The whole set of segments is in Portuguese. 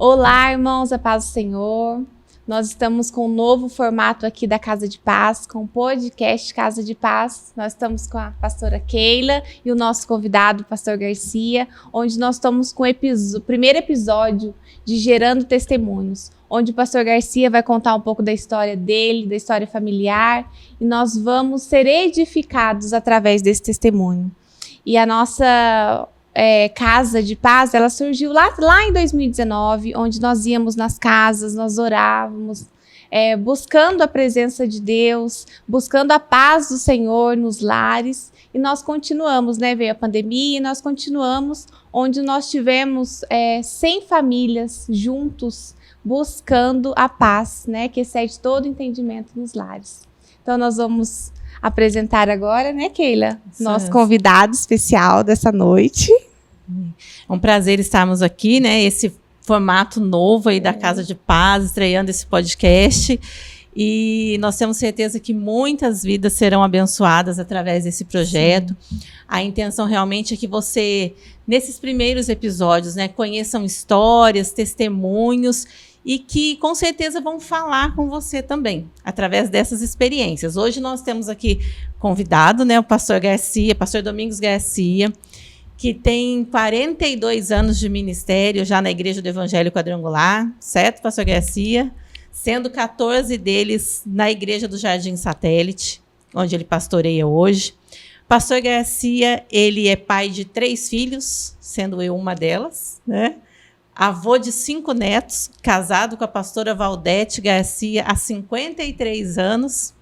Olá, irmãos, a paz do Senhor. Nós estamos com um novo formato aqui da Casa de Paz, com o podcast Casa de Paz. Nós estamos com a pastora Keila e o nosso convidado, o pastor Garcia, onde nós estamos com o primeiro episódio de Gerando Testemunhos, onde o pastor Garcia vai contar um pouco da história dele, da história familiar, e nós vamos ser edificados através desse testemunho. E a nossa Casa de Paz, ela surgiu lá em 2019, onde nós íamos nas casas, nós orávamos, buscando a presença de Deus, buscando a paz do Senhor nos lares, e nós continuamos, veio a pandemia e nós continuamos, onde nós tivemos 100 famílias juntos, buscando a paz, que excede todo entendimento nos lares. Então nós vamos apresentar agora, Keila, nosso convidado especial dessa noite. É um prazer estarmos aqui, esse formato novo aí da Casa de Paz, estreando esse podcast. E nós temos certeza que muitas vidas serão abençoadas através desse projeto. Sim. A intenção realmente é que você, nesses primeiros episódios, conheçam histórias, testemunhos e que com certeza vão falar com você também, através dessas experiências. Hoje nós temos aqui convidado, o pastor Garcia, pastor Domingos Garcia, que tem 42 anos de ministério já na Igreja do Evangelho Quadrangular, certo, pastor Garcia? Sendo 14 deles na Igreja do Jardim Satélite, onde ele pastoreia hoje. Pastor Garcia, ele é pai de 3 filhos, sendo eu uma delas, Avô de 5 netos, casado com a pastora Valdete Garcia há 53 anos.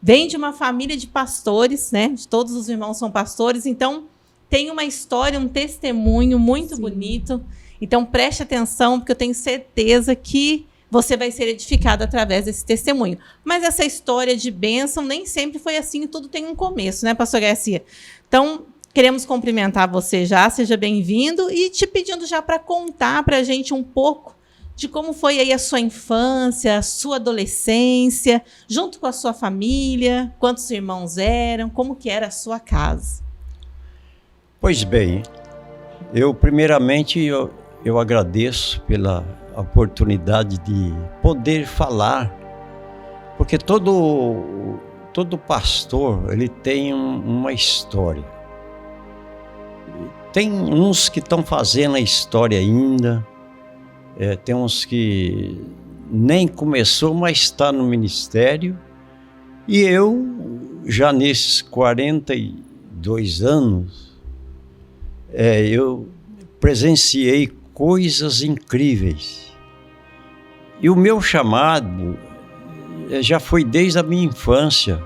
Vem de uma família de pastores, de todos os irmãos são pastores, então tem uma história, um testemunho muito bonito. Então preste atenção, porque eu tenho certeza que você vai ser edificado através desse testemunho. Mas essa história de bênção nem sempre foi assim, e tudo tem um começo, pastor Garcia? Então, queremos cumprimentar você já, seja bem-vindo, e te pedindo já para contar para a gente um pouco de como foi aí a sua infância, a sua adolescência, junto com a sua família, quantos irmãos eram, como que era a sua casa. Pois bem, primeiramente eu agradeço pela oportunidade de poder falar, porque todo pastor ele tem uma história. Tem uns que estão fazendo a história ainda, tem uns que nem começou, mas está no ministério, e eu já nesses 42 anos eu presenciei coisas incríveis. E o meu chamado já foi desde a minha infância.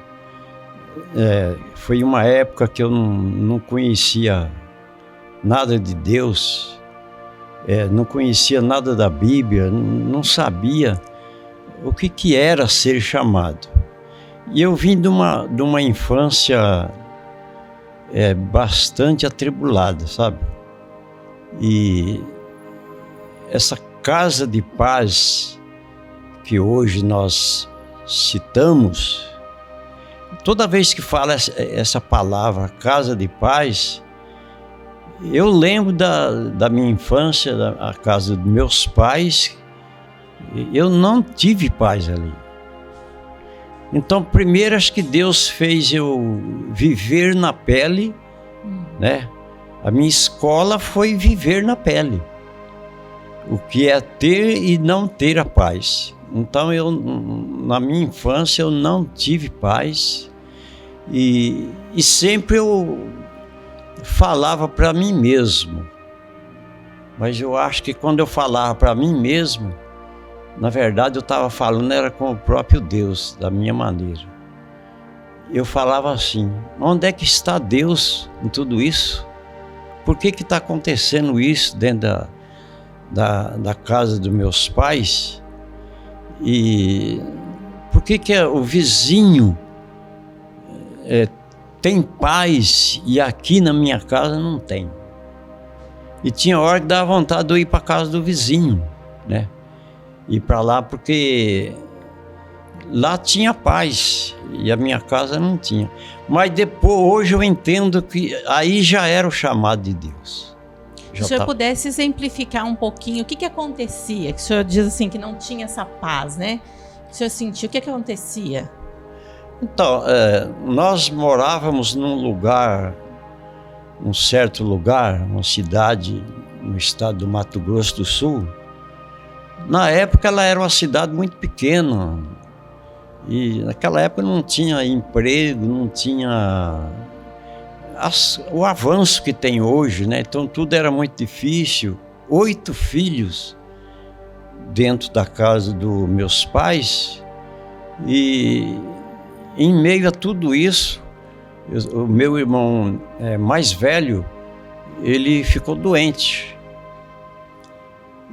Foi uma época que eu não conhecia nada de Deus, não conhecia nada da Bíblia, não sabia o que era ser chamado. E eu vim de uma infância bastante atribulada, sabe? E essa Casa de Paz que hoje nós citamos, toda vez que fala essa palavra Casa de Paz, eu lembro da minha infância, da casa dos meus pais. Eu não tive paz ali. Então, primeiro, acho que Deus fez eu viver na pele, A minha escola foi viver na pele. O que é ter e não ter a paz. Então, na minha infância, eu não tive paz. E sempre eu falava para mim mesmo. Mas eu acho que quando eu falava para mim mesmo, na verdade eu estava falando era com o próprio Deus, da minha maneira. Eu falava assim: onde é que está Deus em tudo isso? Por que está acontecendo isso dentro da casa dos meus pais? E por que o vizinho tem paz e aqui na minha casa não tem? E tinha hora que dava vontade de eu ir para a casa do vizinho, Ir para lá porque lá tinha paz e a minha casa não tinha. Mas depois, hoje eu entendo que aí já era o chamado de Deus. Se o senhor pudesse exemplificar um pouquinho o que acontecia, que o senhor diz assim que não tinha essa paz, né? O senhor sentiu, o que acontecia? Então, nós morávamos num certo lugar, uma cidade no estado do Mato Grosso do Sul. Na época ela era uma cidade muito pequena e naquela época não tinha emprego, não tinha o avanço que tem hoje, né? Então tudo era muito difícil. 8 filhos dentro da casa dos meus pais e em meio a tudo isso, o meu irmão mais velho, ele ficou doente.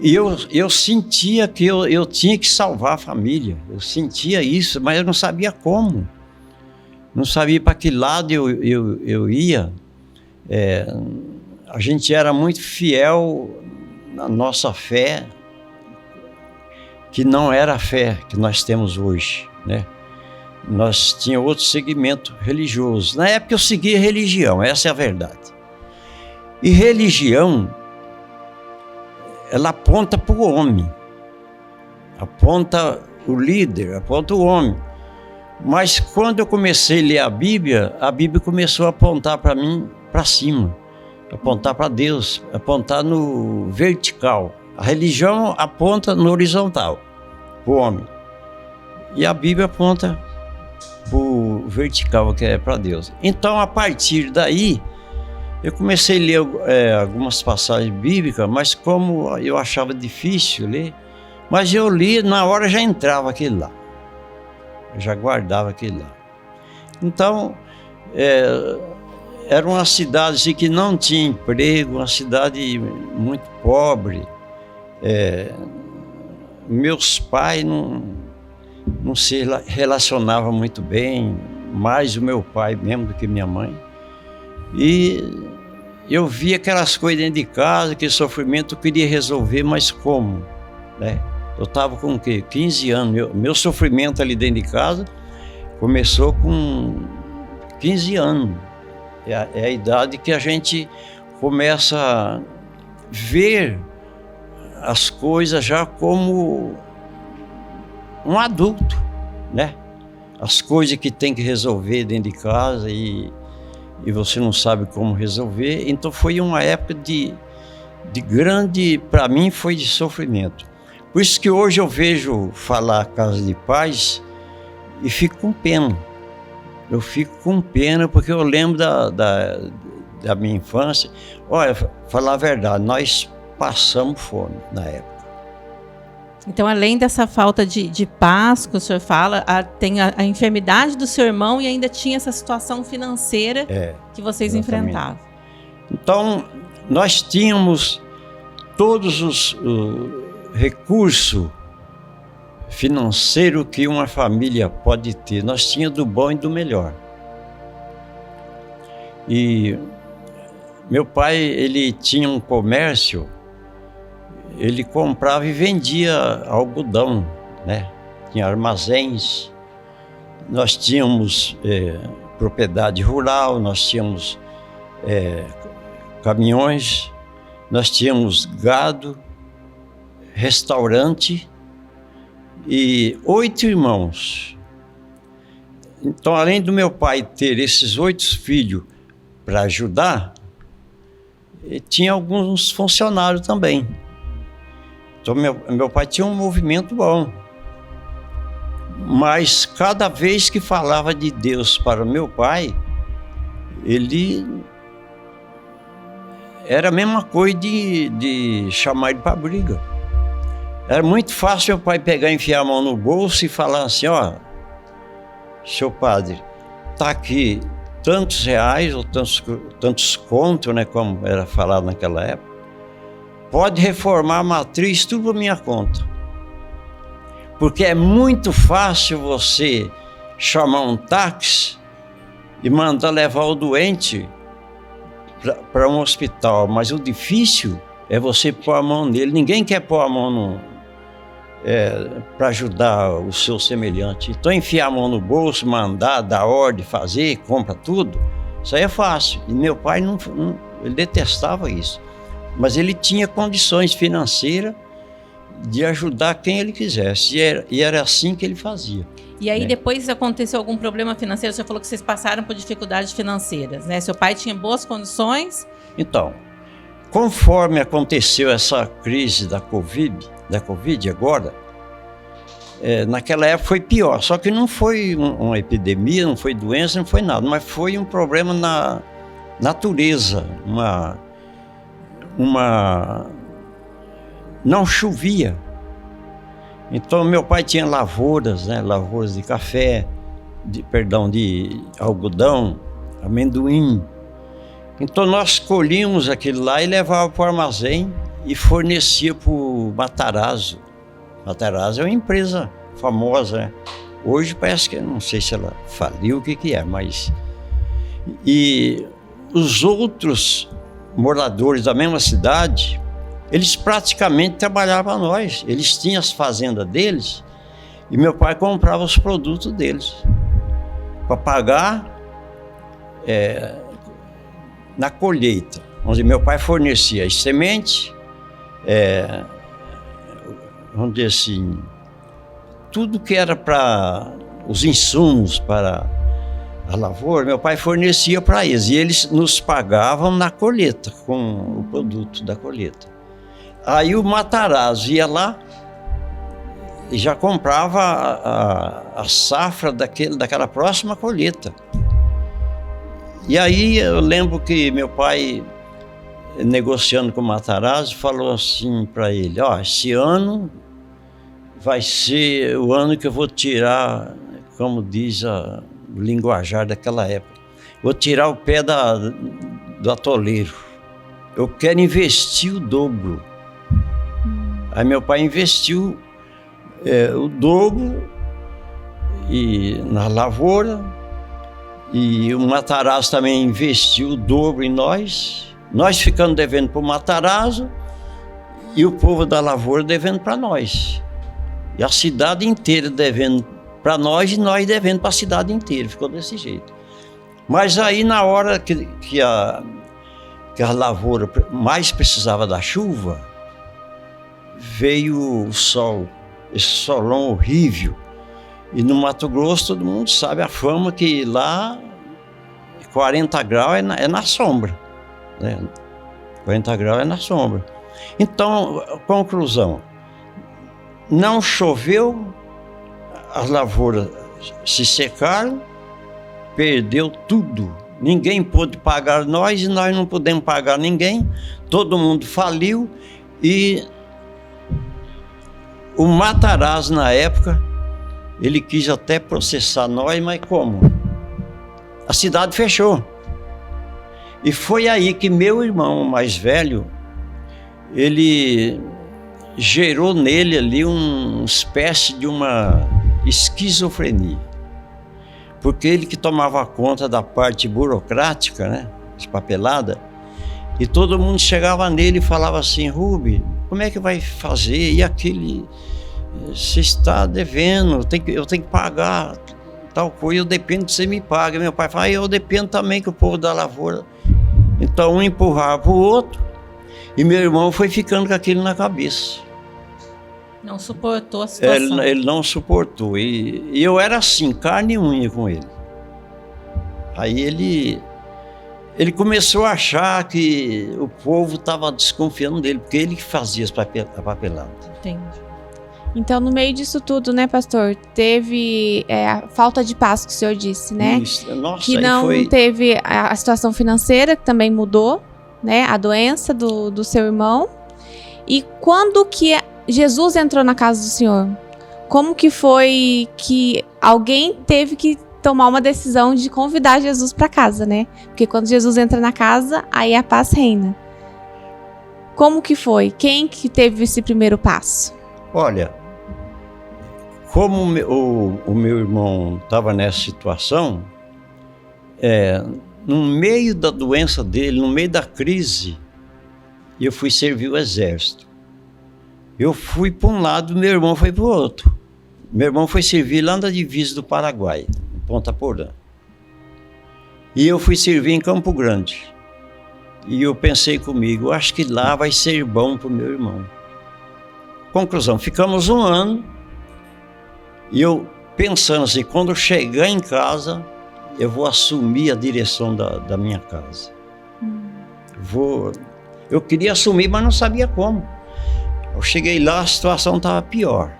E eu sentia que eu tinha que salvar a família. Eu sentia isso, mas eu não sabia como. Não sabia para que lado eu ia. A gente era muito fiel na nossa fé, que não era a fé que nós temos hoje, né? Nós tínhamos outro segmento religioso. Na época eu seguia religião, essa é a verdade. E religião, ela aponta para o homem, aponta o líder, aponta o homem. Mas quando eu comecei a ler a Bíblia começou a apontar para mim, para cima, apontar para Deus, apontar no vertical. A religião aponta no horizontal, para o homem. E a Bíblia aponta para o vertical, que é para Deus. Então, a partir daí, eu comecei a ler algumas passagens bíblicas, mas como eu achava difícil ler, mas eu li, na hora já entrava aquele lá. Eu já guardava aquele lá. Então, era uma cidade assim, que não tinha emprego, uma cidade muito pobre. Meus pais não se relacionavam muito bem, mais o meu pai mesmo do que minha mãe. E eu via aquelas coisas dentro de casa, aquele sofrimento, eu queria resolver, mas como, né? Eu estava com o quê? 15 anos. Meu sofrimento ali dentro de casa começou com 15 anos. É a idade que a gente começa a ver as coisas já como um adulto, né? As coisas que tem que resolver dentro de casa e você não sabe como resolver. Então foi uma época de grande, para mim foi de sofrimento. Por isso que hoje eu vejo falar Casa de Paz e fico com pena. Eu fico com pena porque eu lembro da minha infância. Olha, falar a verdade, nós passamos fome na época. Então, além dessa falta de paz que o senhor fala, tem a enfermidade do seu irmão e ainda tinha essa situação financeira que vocês enfrentavam. Então, nós tínhamos todos os recursos financeiros que uma família pode ter. Nós tínhamos do bom e do melhor. E meu pai, ele tinha um comércio. Ele comprava e vendia algodão, né? Tinha armazéns, nós tínhamos propriedade rural, nós tínhamos caminhões, nós tínhamos gado, restaurante e 8 irmãos. Então, além do meu pai ter esses 8 filhos para ajudar, tinha alguns funcionários também. Então, meu pai tinha um movimento bom. Mas cada vez que falava de Deus para meu pai, ele era a mesma coisa de chamar ele para briga. Era muito fácil meu pai pegar, enfiar a mão no bolso e falar assim: ó, seu padre, tá aqui tantos reais ou tantos contos, né, como era falado naquela época. Pode reformar a matriz, tudo por minha conta. Porque é muito fácil você chamar um táxi e mandar levar o doente para um hospital. Mas o difícil é você pôr a mão nele. Ninguém quer pôr a mão para ajudar o seu semelhante. Então, enfiar a mão no bolso, mandar, dar ordem, fazer, compra tudo, isso aí é fácil. E meu pai ele detestava isso. mas ele tinha condições financeiras de ajudar quem ele quisesse, e era assim que ele fazia. E aí depois aconteceu algum problema financeiro? Você falou que vocês passaram por dificuldades financeiras, né? Seu pai tinha boas condições? Então, conforme aconteceu essa crise da Covid agora, naquela época foi pior, só que não foi uma epidemia, não foi doença, não foi nada, mas foi um problema na natureza, não chovia. Então meu pai tinha lavouras, né, lavouras de café, de algodão, amendoim. Então nós colhíamos aquilo lá e levava para o armazém e fornecia para o Matarazzo. Matarazzo é uma empresa famosa, né? Hoje parece que, não sei se ela faliu, o que é, mas... E os outros moradores da mesma cidade, eles praticamente trabalhavam para nós. Eles tinham as fazendas deles e meu pai comprava os produtos deles para pagar na colheita, onde meu pai fornecia as sementes, vamos dizer assim, tudo que era para os insumos para a lavoura, meu pai fornecia para eles e eles nos pagavam na colheita, com o produto da colheita. Aí o Matarazzo ia lá e já comprava a safra daquela próxima colheita. E aí eu lembro que meu pai, negociando com o Matarazzo, falou assim para ele: esse ano vai ser o ano que eu vou tirar, como diz o linguajar daquela época, vou tirar o pé do atoleiro. Eu quero investir o dobro. Aí meu pai investiu o dobro na lavoura, e o Matarazzo também investiu o dobro em nós. Nós ficando devendo para o Matarazzo e o povo da lavoura devendo para nós. E a cidade inteira devendo para nós e nós devendo para a cidade inteira. Ficou desse jeito. Mas aí na hora que a lavoura mais precisava da chuva, veio o sol, esse solão horrível. E no Mato Grosso todo mundo sabe a fama que lá 40 graus é na sombra, né? 40 graus é na sombra. Então, conclusão, não choveu, as lavouras se secaram, perdeu tudo. Ninguém pôde pagar nós e nós não pudemos pagar ninguém. Todo mundo faliu e o Matarazzo, na época, ele quis até processar nós, mas como? A cidade fechou. E foi aí que meu irmão mais velho, ele gerou nele ali uma espécie de uma esquizofrenia. Porque ele que tomava conta da parte burocrática, né, papelada, e todo mundo chegava nele e falava assim: Rubi, como é que vai fazer? E aquele, você está devendo, eu tenho que pagar tal coisa, eu dependo que você me pague. Meu pai fala: eu dependo também, que o povo da lavoura. Então um empurrava o outro, e meu irmão foi ficando com aquilo na cabeça. Não suportou a situação. Ele não suportou, e eu era assim, carne e unha com ele. Aí ele começou a achar que o povo estava desconfiando dele, porque ele que fazia a papelada. Entendi. Então, no meio disso tudo, né, pastor, teve a falta de paz que o senhor disse, né? Isso. Nossa, que não teve a situação financeira, que também mudou, né? A doença do seu irmão. E quando que Jesus entrou na casa do senhor? Como que foi que alguém teve que tomar uma decisão de convidar Jesus para casa, né? Porque quando Jesus entra na casa, aí a paz reina. Como que foi? Quem que teve esse primeiro passo? Olha, como o meu irmão estava nessa situação, no meio da doença dele, no meio da crise, eu fui servir o exército. Eu fui para um lado, meu irmão foi para o outro. Meu irmão foi servir lá na divisa do Paraguai, em Ponta Porã. E eu fui servir em Campo Grande. E eu pensei comigo, acho que lá vai ser bom para o meu irmão. Conclusão, ficamos 1 ano e eu pensando assim, quando eu chegar em casa, eu vou assumir a direção da minha casa. Eu queria assumir, mas não sabia como. Eu cheguei lá, a situação estava pior.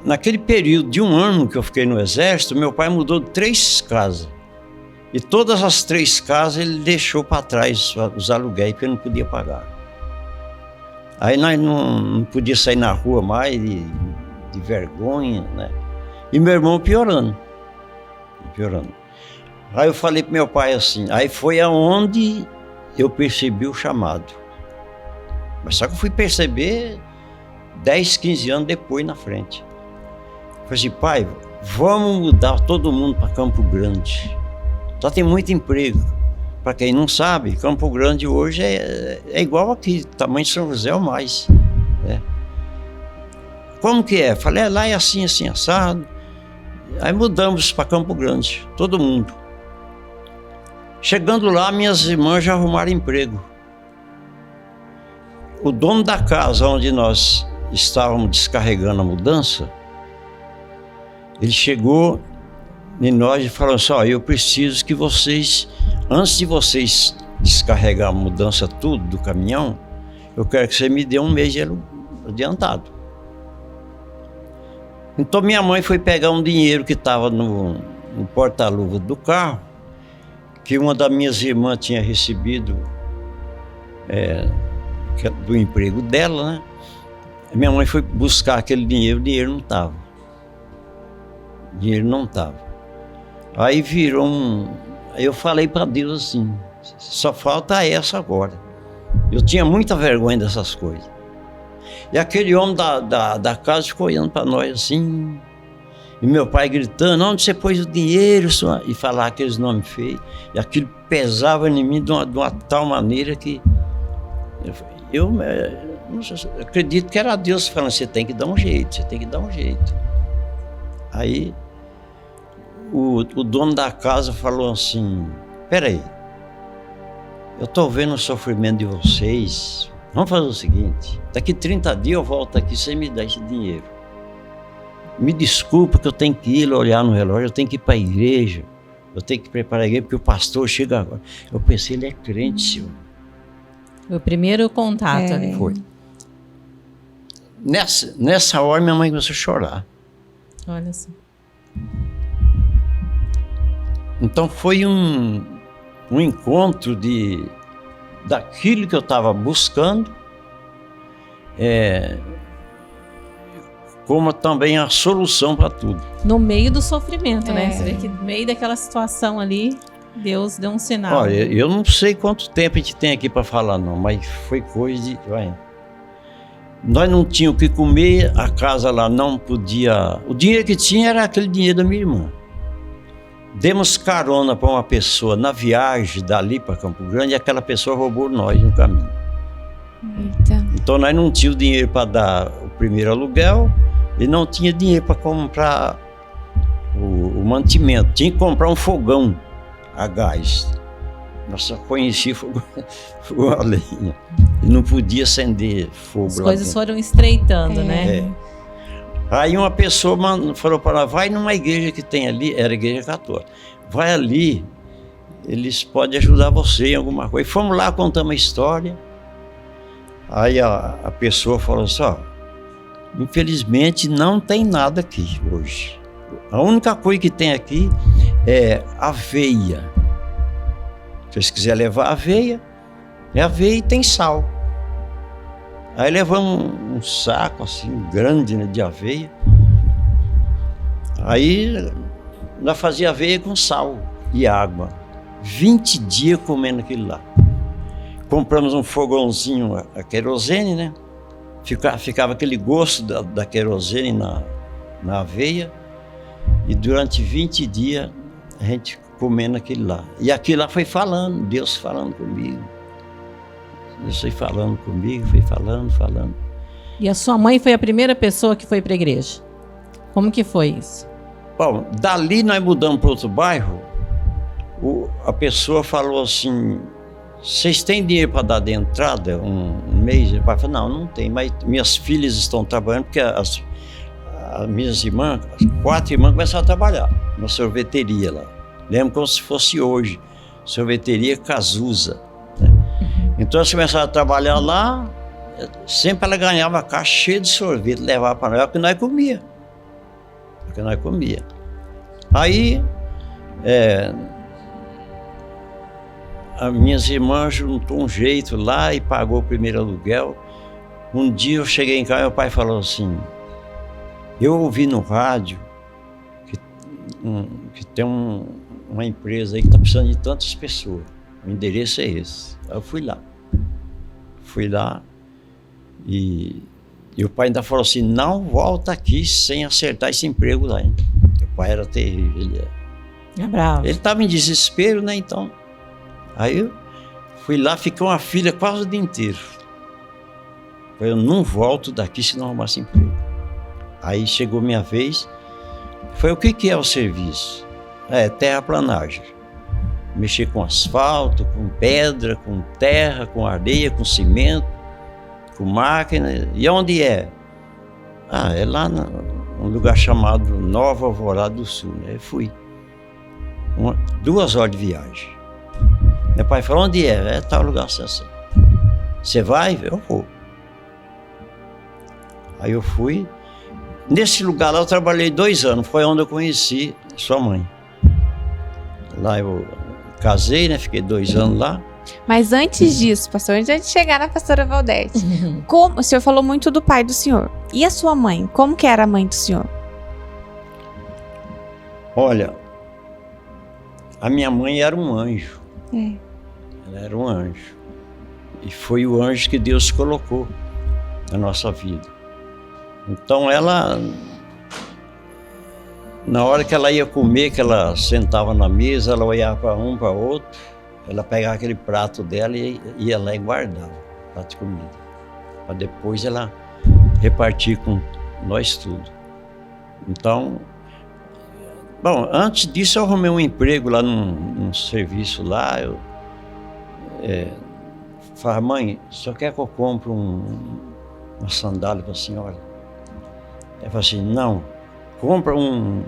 Naquele período de 1 ano que eu fiquei no exército, meu pai mudou de 3 casas. E todas as 3 casas ele deixou para trás os aluguéis, porque eu não podia pagar. Aí nós não podia sair na rua mais de vergonha, né? E meu irmão piorando. Aí eu falei para meu pai assim, aí foi aonde eu percebi o chamado. Mas só que eu fui perceber 10, 15 anos depois na frente. Eu falei assim, pai, vamos mudar todo mundo para Campo Grande. Só tem muito emprego. Para quem não sabe, Campo Grande hoje é igual aqui, tamanho de São José ou mais. Né? Como que é? Falei, lá é assim, assim, assado. Aí mudamos para Campo Grande, todo mundo. Chegando lá, minhas irmãs já arrumaram emprego. O dono da casa onde nós estávamos descarregando a mudança, ele chegou em nós e falou assim, eu preciso que vocês, antes de vocês descarregar a mudança tudo do caminhão, eu quero que você me dê 1 mês de adiantado. Então minha mãe foi pegar um dinheiro que estava no porta-luva do carro, que uma das minhas irmãs tinha recebido do emprego dela, né? Minha mãe foi buscar aquele dinheiro, o dinheiro não estava. Aí virou Aí eu falei para Deus assim, só falta essa agora. Eu tinha muita vergonha dessas coisas. E aquele homem da casa ficou olhando para nós assim, e meu pai gritando, onde você pôs o dinheiro? E falar aqueles nomes feios. E aquilo pesava em mim de uma tal maneira que eu acredito que era Deus falando, você tem que dar um jeito, você tem que dar um jeito. Aí o dono da casa falou assim, peraí, eu estou vendo o sofrimento de vocês, vamos fazer o seguinte, daqui 30 dias eu volto aqui sem me dar esse dinheiro. Me desculpa que eu tenho que ir olhar no relógio, eu tenho que ir para a igreja, eu tenho que preparar a igreja porque o pastor chega agora. Eu pensei, ele é crente, senhor. O primeiro contato ali. Foi. Nessa hora minha mãe começou a chorar. Olha só. Então foi um encontro daquilo que eu estava buscando, como também a solução para tudo. No meio do sofrimento, né? Você vê que no meio daquela situação ali, Deus deu um sinal. Olha, eu não sei quanto tempo a gente tem aqui para falar não, mas foi coisa de... Nós não tínhamos o que comer, a casa lá não podia... O dinheiro que tinha era aquele dinheiro da minha irmã. Demos carona para uma pessoa na viagem dali para Campo Grande e aquela pessoa roubou nós no caminho. Eita. Então nós não tínhamos dinheiro para dar o primeiro aluguel e não tinha dinheiro para comprar o mantimento. Tinha que comprar um fogão a gás. Nós só conhecia fogão a lenha. E não podia acender fogo. As coisas foram estreitando, né? Aí uma pessoa falou para ela, vai numa igreja que tem ali, era a igreja católica, vai ali, eles podem ajudar você em alguma coisa. E fomos lá, contamos a história. Aí a pessoa falou assim, infelizmente não tem nada aqui hoje. A única coisa que tem aqui é aveia. Se vocês quiserem levar aveia, é aveia e tem sal. Aí levamos um saco assim, grande, né, de aveia. Aí nós fazíamos aveia com sal e água. 20 dias comendo aquilo lá. Compramos um fogãozinho a querosene, né? Ficava aquele gosto da querosene na aveia. E durante 20 dias a gente comendo aquilo lá. E aquilo lá foi falando, Deus falando comigo. Deus foi falando comigo, foi falando. E a sua mãe foi a primeira pessoa que foi para a igreja? Como que foi isso? Bom, dali nós mudamos para outro bairro. A pessoa falou assim, vocês têm dinheiro para dar de entrada um mês? O pai falou, não tem, mas minhas filhas estão trabalhando, porque as minhas irmãs, as 4 irmãs começaram a trabalhar na sorveteria lá. Lembro como se fosse hoje, sorveteria Cazuza, né? Então elas começaram a trabalhar lá, sempre ela ganhava a caixa cheia de sorvete, levava para nós, porque nós comia. Aí, as minhas irmãs juntou um jeito lá e pagou o primeiro aluguel. Um dia eu cheguei em casa e meu pai falou assim, eu ouvi no rádio que tem uma empresa aí que está precisando de tantas pessoas, o endereço é esse. Aí eu fui lá e o pai ainda falou assim, não volta aqui sem acertar esse emprego lá. O pai era terrível, ele bravo. Ele estava em desespero, né, então. Aí eu fui lá, fiquei uma filha quase o dia inteiro. Eu não volto daqui se não arrumasse emprego. Aí chegou minha vez, foi o que é o serviço? Terraplanagem. Mexer com asfalto, com pedra, com terra, com areia, com cimento, com máquina. E onde é? É lá num lugar chamado Nova Alvorada do Sul, né? Eu fui. 2 horas de viagem. Meu pai falou, onde é? Tal lugar assim. Você vai? Eu vou. Aí eu fui. Nesse lugar lá eu trabalhei 2 anos, foi onde eu conheci sua mãe. Lá eu casei, né? Fiquei 2 anos lá. Mas antes disso, pastor, antes de chegar na pastora Valdete, o senhor falou muito do pai do senhor. E a sua mãe? Como que era a mãe do senhor? Olha, a minha mãe era um anjo. Ela era um anjo. E foi o anjo que Deus colocou na nossa vida. Então ela, na hora que ela ia comer, que ela sentava na mesa, ela olhava para um, para outro, ela pegava aquele prato dela e ia lá e guardava o prato de comida, para depois ela repartir com nós tudo. Então, bom, antes disso eu arrumei um emprego lá num serviço lá. Eu falei, mãe, só quer que eu compre uma sandália para a senhora? Ela falou assim, não, compra um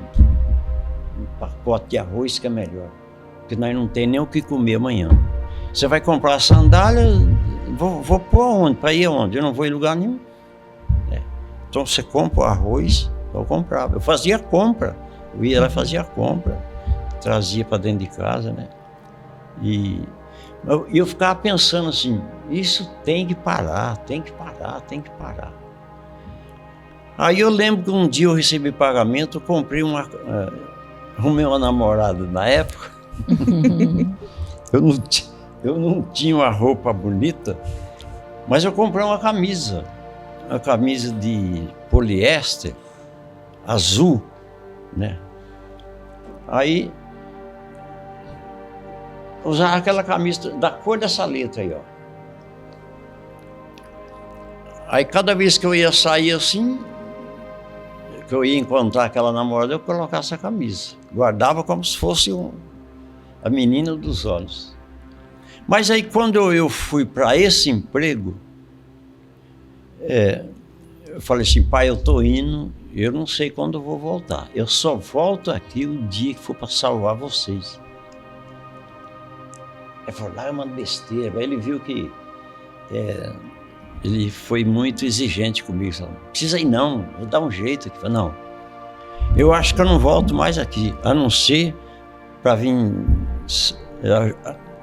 pacote de arroz que é melhor, porque nós não temos nem o que comer amanhã. Você vai comprar a sandália, vou pôr aonde? Para ir aonde? Eu não vou em lugar nenhum. Então você compra o arroz, eu comprava. Eu fazia compra, eu ia lá e fazia compra, trazia para dentro de casa, né? E eu ficava pensando assim, isso tem que parar. Aí eu lembro que um dia eu recebi pagamento, eu comprei arrumei uma namorada na época. Eu não tinha uma roupa bonita, mas eu comprei uma camisa de poliéster, azul, né? Aí, usava aquela camisa da cor dessa letra aí, ó. Aí cada vez que eu ia sair assim, que eu ia encontrar aquela namorada, eu colocava essa camisa. Guardava como se fosse a menina dos olhos. Mas aí quando eu fui para esse emprego, eu falei assim, pai, eu tô indo, eu não sei quando eu vou voltar. Eu só volto aqui o dia que for para salvar vocês. Ele falou, é uma besteira. Aí ele viu que ele foi muito exigente comigo. Falou, não precisa ir não, vou dar um jeito aqui. Falei, não, eu acho que eu não volto mais aqui, a não ser para vir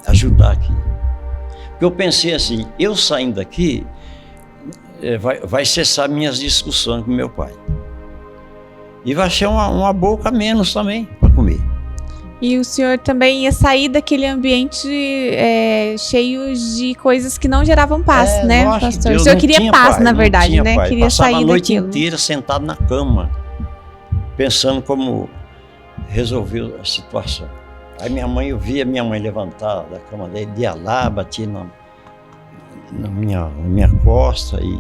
ajudar aqui. Porque eu pensei assim, eu saindo daqui, vai cessar minhas discussões com meu pai. E vai ser uma boca menos também para comer. E o senhor também ia sair daquele ambiente cheio de coisas que não geravam paz, né, pastor? O senhor queria paz, na verdade, né? Pai. Queria Passava sair a noite daquilo. inteira sentado na cama, pensando como resolver a situação. Aí eu via minha mãe levantar da cama dele, ia lá, batia na minha costa e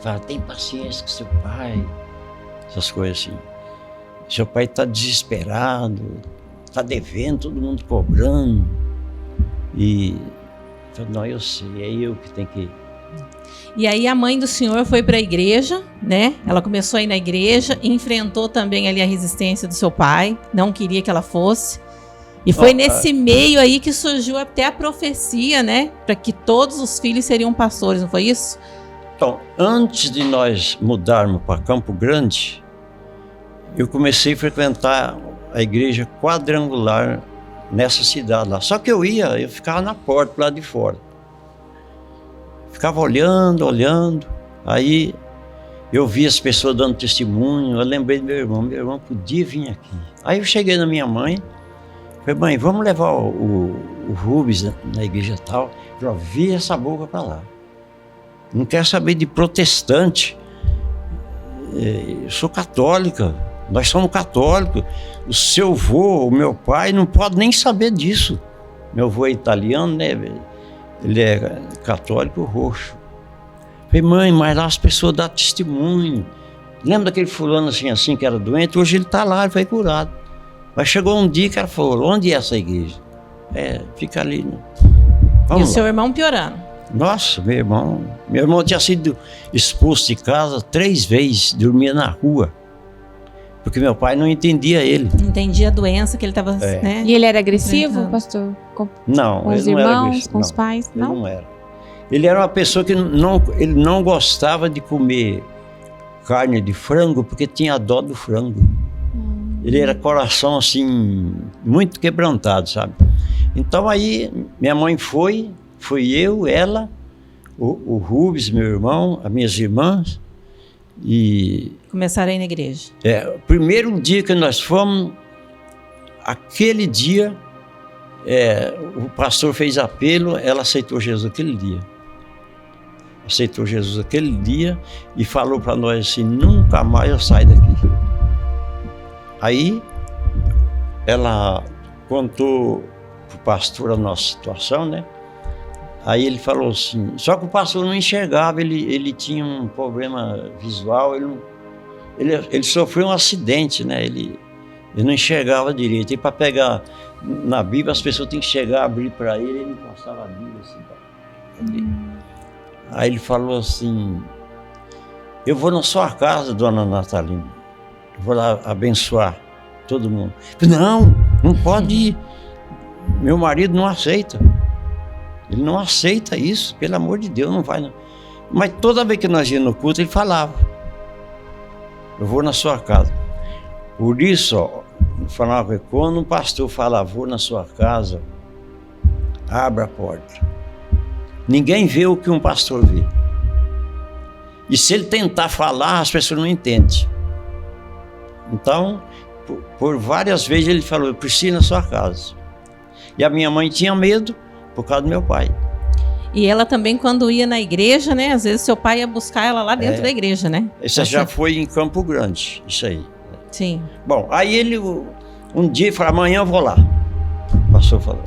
falava, tem paciência com seu pai, essas coisas assim. Seu pai está desesperado, está devendo, todo mundo cobrando. E falei, não, eu sei, é eu que tenho que... E aí a mãe do senhor foi para a igreja, né? Ela começou a ir na igreja, enfrentou também ali a resistência do seu pai, não queria que ela fosse. E foi nesse meio aí que surgiu até a profecia, né? Para que todos os filhos seriam pastores, não foi isso? Então, antes de nós mudarmos para Campo Grande, eu comecei a frequentar a igreja quadrangular nessa cidade lá. Só que eu ficava na porta, lá de fora. Ficava olhando. Aí eu vi as pessoas dando testemunho, eu lembrei do meu irmão podia vir aqui. Aí eu cheguei na minha mãe, falei, mãe, vamos levar o Rubens na igreja tal. Eu vi essa boca para lá. Não quero saber de protestante. Eu sou católica, nós somos católicos. O seu avô, o meu pai, não pode nem saber disso. Meu avô é italiano, né? Ele é católico roxo. Falei, mãe, mas lá as pessoas dão testemunho. Lembra daquele fulano assim que era doente? Hoje ele está lá, ele foi curado. Mas chegou um dia que ela falou, onde é essa igreja? Fica ali. Né? E o seu irmão piorando? Nossa, meu irmão tinha sido expulso de casa 3 vezes, dormia na rua. Porque meu pai não entendia ele. Não entendia a doença que ele estava... Né? E ele era agressivo, pastor? Não, com os ele não irmãos, era com os pais? Ele não era. Ele era uma pessoa que ele não gostava de comer carne de frango porque tinha dó do frango. Ele era coração assim, muito quebrantado, sabe? Então aí minha mãe fui eu, ela, o Rubens, meu irmão, as minhas irmãs e... Começaram a ir na igreja. O primeiro dia que nós fomos, aquele dia, o pastor fez apelo, ela aceitou Jesus aquele dia. Aceitou Jesus aquele dia e falou para nós assim, nunca mais eu saio daqui. Aí, ela contou para o pastor a nossa situação, né? Aí ele falou assim, só que o pastor não enxergava, ele tinha um problema visual, ele sofreu um acidente, né? Ele não enxergava direito. E para pegar na Bíblia, as pessoas têm que chegar, abrir para ele passava a Bíblia assim. Aí ele falou assim, eu vou na sua casa, dona Natalina, vou lá abençoar todo mundo. Não pode ir. Meu marido não aceita. Ele não aceita isso, pelo amor de Deus, não vai não. Mas toda vez que nós íamos no culto, ele falava, eu vou na sua casa. Por isso, falava, quando um pastor fala, vou na sua casa, abra a porta. Ninguém vê o que um pastor vê. E se ele tentar falar, as pessoas não entendem. Então, por várias vezes ele falou, eu preciso ir na sua casa. E a minha mãe tinha medo por causa do meu pai. E ela também, quando ia na igreja, né? Às vezes seu pai ia buscar ela lá dentro da igreja, né? Isso já foi em Campo Grande, isso aí. Sim. Bom, aí ele, um dia, falou, amanhã eu vou lá. O pastor falou.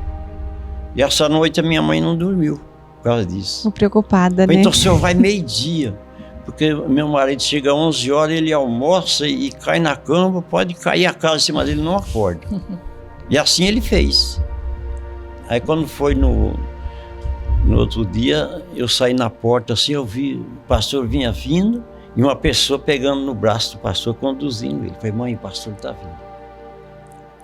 E essa noite a minha mãe não dormiu por causa disso. Preocupada, né? Então o senhor vai meio-dia, porque meu marido chega às 11 horas, ele almoça e cai na cama, pode cair a casa em cima dele, não acorda. E assim ele fez. Aí quando foi no outro dia, eu saí na porta assim, eu vi o pastor vinha vindo e uma pessoa pegando no braço do pastor, conduzindo ele. Falei, mãe, o pastor está vindo.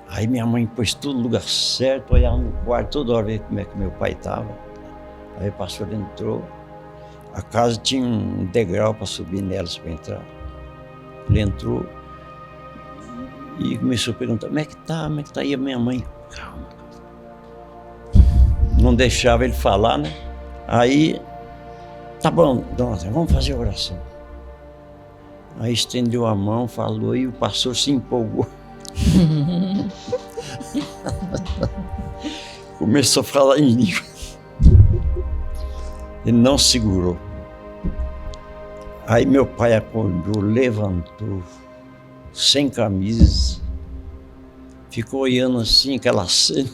Aí minha mãe pôs tudo no lugar certo, olhava no quarto, toda hora ver como é que meu pai estava. Aí o pastor entrou, a casa tinha um degrau para subir nelas para entrar. Ele entrou e começou a perguntar, como é que tá? E a minha mãe, calma. Não deixava ele falar, né? Aí, tá bom, dona, vamos fazer a oração. Aí estendeu a mão, falou e o pastor se empolgou. Começou a falar em língua. Ele não segurou. Aí meu pai acordou, levantou, sem camisa, ficou olhando assim aquela cena.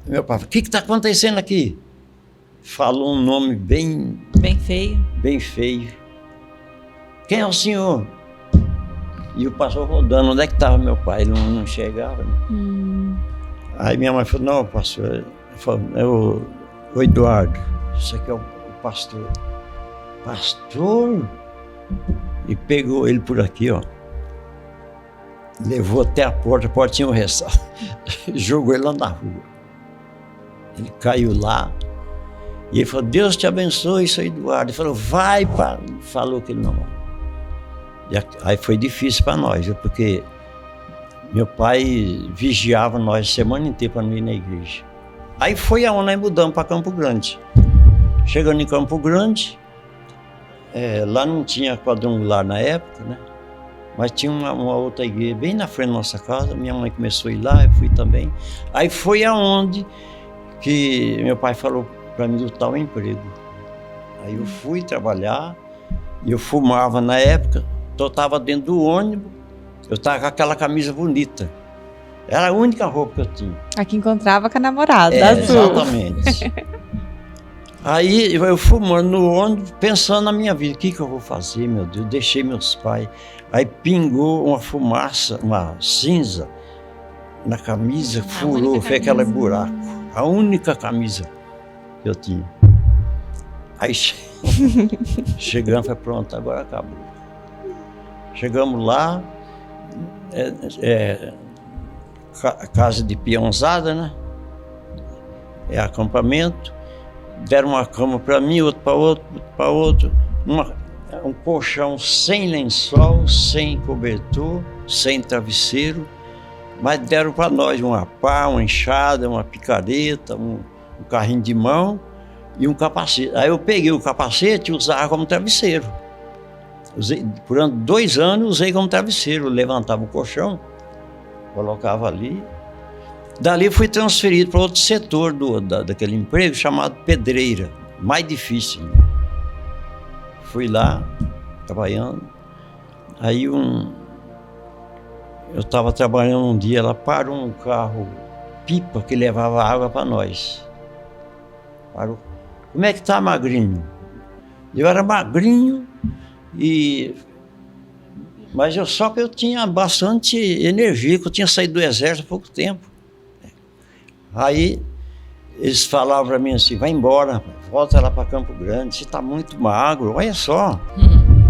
Meu pai, o que está acontecendo aqui? Falou um nome bem feio. Bem feio. Quem é o senhor? E o pastor rodando, onde é que estava meu pai? Ele não chegava, né? Aí minha mãe falou, não, pastor, é o Eduardo, isso aqui é o pastor. Pastor? E pegou ele por aqui, ó. Levou até a porta tinha um restaurante. Jogou ele lá na rua. Ele caiu lá. E ele falou, Deus te abençoe, isso aí, Eduardo. Ele falou, vai, pai. Falou que ele não vai. E aí foi difícil para nós, viu? Porque meu pai vigiava nós a semana inteira para não ir na igreja. Aí foi aonde nós mudamos para Campo Grande. Chegando em Campo Grande, lá não tinha quadrangular na época, né? Mas tinha uma outra igreja bem na frente da nossa casa. Minha mãe começou a ir lá, eu fui também. Aí foi aonde que meu pai falou para mim lutar o emprego. Aí eu fui trabalhar, e eu fumava na época, então eu estava dentro do ônibus, eu estava com aquela camisa bonita. Era a única roupa que eu tinha. Aqui encontrava com a namorada, azul. Exatamente. Aí eu fumando no ônibus, pensando na minha vida, o que eu vou fazer, meu Deus? Deixei meus pais. Aí pingou uma fumaça, uma cinza na camisa, furou, fez aquele buraco. A única camisa que eu tinha. Aí chegamos, foi pronto, agora acabou. Chegamos lá, casa de peãozada, né? Acampamento. Deram uma cama para mim, outro para outro. Um colchão sem lençol, sem cobertor, sem travesseiro. Mas deram para nós uma pá, uma enxada, uma picareta, um carrinho de mão e um capacete. Aí eu peguei o capacete e usava como travesseiro. Por 2 anos usei como travesseiro. Eu levantava o colchão, colocava ali. Dali fui transferido para outro setor daquele emprego chamado pedreira, mais difícil. Fui lá, trabalhando. Aí eu estava trabalhando um dia, lá parou um carro pipa que levava água para nós. Parou. Como é que tá, magrinho? Eu era magrinho, mas só que eu tinha bastante energia, que eu tinha saído do exército há pouco tempo. Aí eles falavam para mim assim, vai embora, volta lá para Campo Grande, você está muito magro, olha só,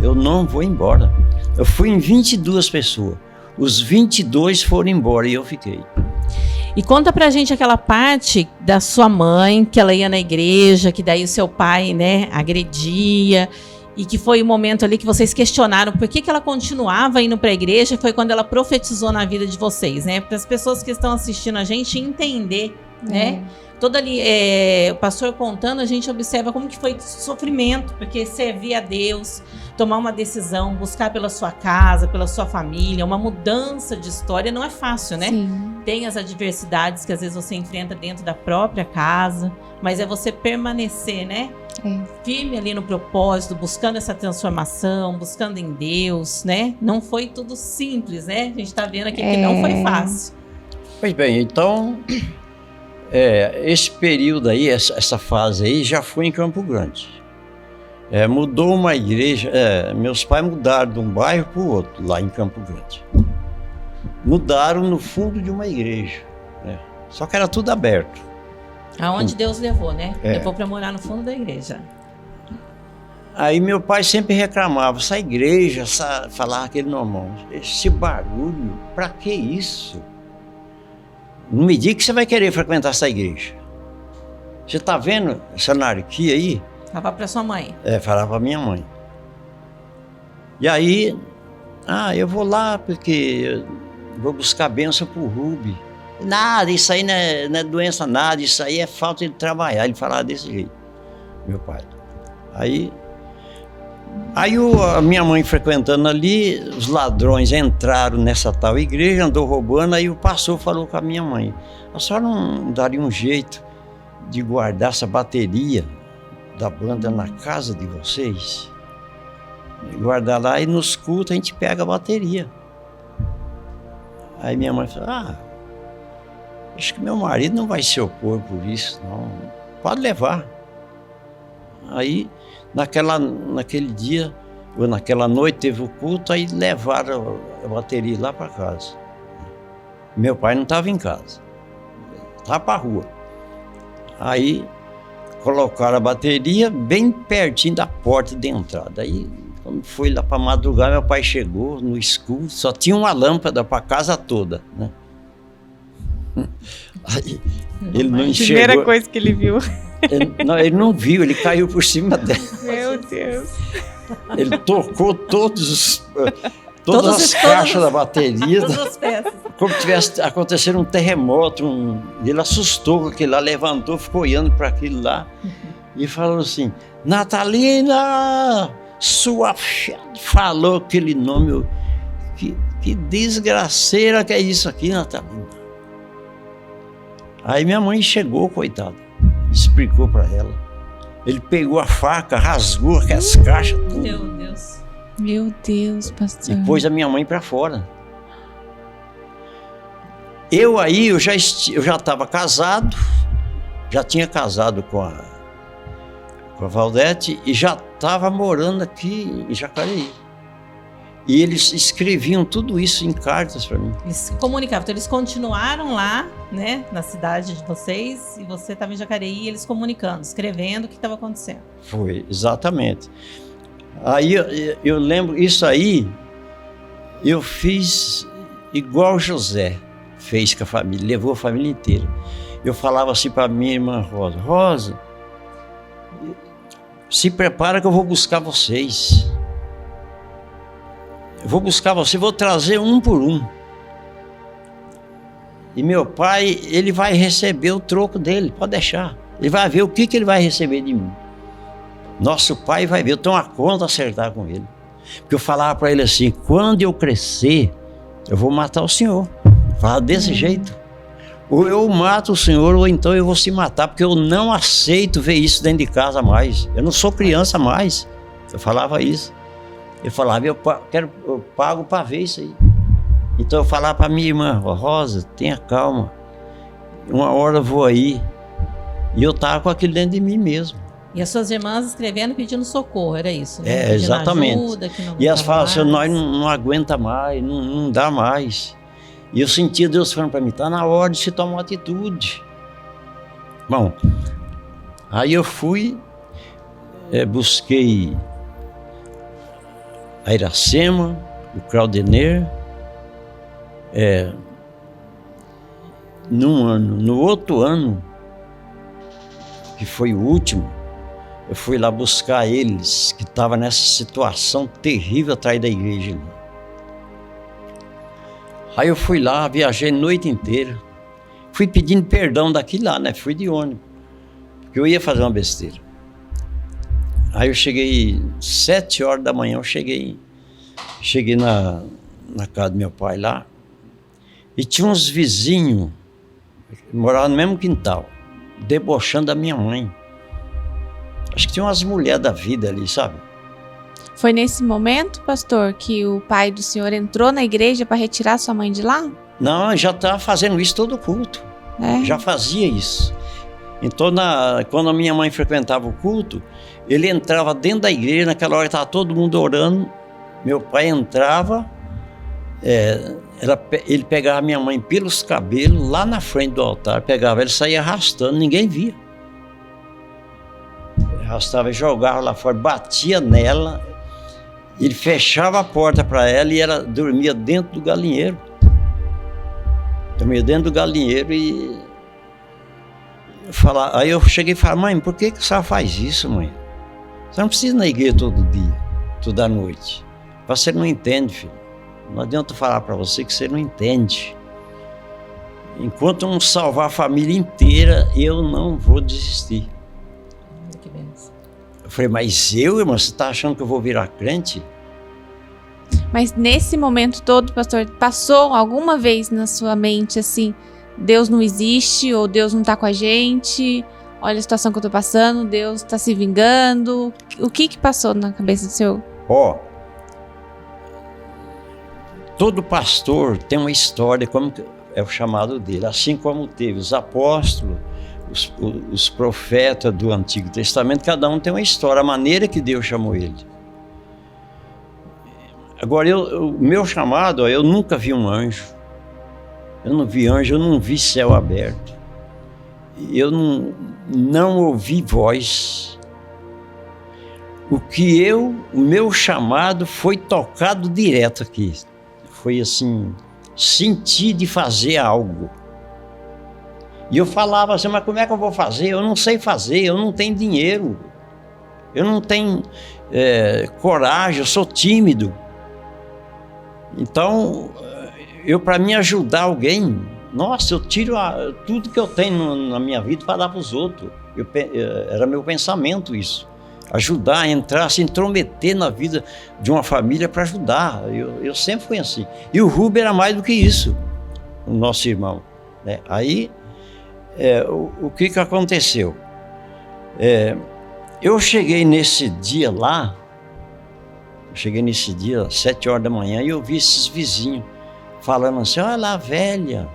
eu não vou embora. Eu fui em 22 pessoas, os 22 foram embora e eu fiquei. E conta pra gente aquela parte da sua mãe, que ela ia na igreja, que daí o seu pai, né, agredia, e que foi o momento ali que vocês questionaram por que ela continuava indo para a igreja, foi quando ela profetizou na vida de vocês, né? Para as pessoas que estão assistindo a gente entender, né? Todo ali, o pastor contando, a gente observa como que foi sofrimento, porque servir a Deus, tomar uma decisão, buscar pela sua casa, pela sua família, uma mudança de história não é fácil, né? Sim. Tem as adversidades que às vezes você enfrenta dentro da própria casa, mas é você permanecer, né? Firme ali no propósito, buscando essa transformação, buscando em Deus, né? Não foi tudo simples, né? A gente tá vendo aqui que não foi fácil. Pois bem, então, esse período aí, essa fase aí, já foi em Campo Grande. Mudou uma igreja, meus pais mudaram de um bairro para o outro, lá em Campo Grande. Mudaram no fundo de uma igreja, né? Só que era tudo aberto. Aonde Deus levou, né? Levou para morar no fundo da igreja. Aí meu pai sempre reclamava, essa igreja, falava aquele normal, esse barulho, pra que isso? Não me diga que você vai querer frequentar essa igreja. Você tá vendo essa anarquia aí? Falava para sua mãe. Falava pra minha mãe. E aí, eu vou lá porque eu vou buscar bênção pro Rubi. Nada, isso aí não é doença, nada, isso aí é falta de trabalhar. Ele falava desse jeito, meu pai. Aí a minha mãe frequentando ali, os ladrões entraram nessa tal igreja, andou roubando, aí o pastor falou com a minha mãe, a senhora não daria um jeito de guardar essa bateria da banda na casa de vocês? Guardar lá e nos cultos a gente pega a bateria. Aí minha mãe falou, acho que meu marido não vai se opor por isso, não. Pode levar. Aí, naquele dia, naquela noite teve o culto, aí levaram a bateria lá para casa. Meu pai não estava em casa, estava para a rua. Aí colocaram a bateria bem pertinho da porta de entrada. Aí, quando foi lá para madrugar, meu pai chegou no escuro, só tinha uma lâmpada para a casa toda, né? Aí, ele não enxergou. Primeira coisa que ele viu. Ele não viu, ele caiu por cima dela. Meu Deus. Ele tocou todas as caixas da bateria. Todas as peças. Como se tivesse acontecendo um terremoto. Ele assustou com aquilo lá, levantou, ficou olhando para aquilo lá e falou assim: Natalina, sua filha. Falou aquele nome. Que desgraceira que é isso aqui, Natalina. Aí minha mãe chegou, coitada, explicou para ela. Ele pegou a faca, rasgou aquelas caixas. Tudo. Meu Deus. Meu Deus, pastor. E pôs a minha mãe para fora. Eu já estava casado, já tinha casado com a Valdete e já estava morando aqui em Jacareí. E eles escreviam tudo isso em cartas para mim. Eles se comunicavam, então eles continuaram lá, né, na cidade de vocês, e você estava em Jacareí, e eles comunicando, escrevendo o que estava acontecendo. Foi, exatamente. Aí eu lembro, isso aí, eu fiz igual José fez com a família, levou a família inteira. Eu falava assim para minha irmã Rosa: Rosa, se prepara que eu vou buscar vocês. Eu vou buscar você, vou trazer um por um. E meu pai, ele vai receber o troco dele, pode deixar. Ele vai ver o que ele vai receber de mim. Nosso pai vai ver, eu tenho uma conta a acertar com ele. Porque eu falava para ele assim: quando eu crescer, eu vou matar o senhor. Eu falava desse jeito. Ou eu mato o senhor, ou então eu vou se matar, porque eu não aceito ver isso dentro de casa mais. Eu não sou criança mais. Eu falava isso. Ele falava: eu pago para ver isso aí. Então eu falava para minha irmã: Rosa, tenha calma, uma hora eu vou aí. E eu estava com aquilo dentro de mim mesmo. E as suas irmãs escrevendo, pedindo socorro, era isso, né? Pedindo Exatamente. Ajuda, que não e elas falavam assim: nós mais. não aguenta mais, não dá mais. E eu sentia Deus falando para mim: está na hora de se tomar uma atitude. Bom, aí eu fui, busquei a Iracema, o Claudenir, num ano. No outro ano, que foi o último, eu fui lá buscar eles, que estavam nessa situação terrível atrás da igreja ali. Aí eu fui lá, viajei a noite inteira, fui pedindo perdão daqui lá, né? Fui de ônibus, porque eu ia fazer uma besteira. Aí eu cheguei, 7 horas da manhã, eu cheguei na casa do meu pai lá, e tinha uns vizinhos, moravam no mesmo quintal, debochando da minha mãe. Acho que tinha umas mulheres da vida ali, sabe? Foi nesse momento, pastor, que o pai do senhor entrou na igreja para retirar sua mãe de lá? Não, eu já estava fazendo isso todo culto. Já fazia isso. Então, quando a minha mãe frequentava o culto, ele entrava dentro da igreja, naquela hora estava todo mundo orando, meu pai entrava, ele pegava minha mãe pelos cabelos, lá na frente do altar, pegava ela e saía arrastando, ninguém via. Arrastava e jogava lá fora, batia nela, ele fechava a porta para ela e ela dormia dentro do galinheiro. Dormia dentro do galinheiro e... Aí eu cheguei e falei: mãe, por que a senhora faz isso, mãe? Você não precisa ir na igreja todo dia, toda noite. Você não entende, filho. Não adianta falar para você que você não entende. Enquanto não salvar a família inteira, eu não vou desistir. Que benção. Eu falei: mas irmão, você está achando que eu vou virar crente? Mas nesse momento todo, pastor, passou alguma vez na sua mente assim: Deus não existe, ou Deus não está com a gente, olha a situação que eu estou passando, Deus está se vingando? O que passou na cabeça do senhor? Todo pastor tem uma história, como é o chamado dele, assim como teve os apóstolos, os profetas do Antigo Testamento, cada um tem uma história, a maneira que Deus chamou ele. Agora, o meu chamado, ó, eu nunca vi um anjo. Eu não vi anjo, eu não vi céu aberto. Eu não ouvi voz. O meu chamado foi tocado direto aqui. Foi assim, sentir de fazer algo. E eu falava assim, mas como é que eu vou fazer? Eu não sei fazer, eu não tenho dinheiro. Eu não tenho coragem, eu sou tímido. Então, para mim ajudar alguém, nossa, eu tiro tudo que eu tenho na minha vida para dar para os outros. Era meu pensamento isso. Ajudar, entrar, se intrometer na vida de uma família para ajudar. Eu sempre fui assim. E o Rubem era mais do que isso, o nosso irmão, né? Aí, o que aconteceu? Eu cheguei nesse dia lá, às 7 horas da manhã, e eu vi esses vizinhos falando assim, olha lá a velha,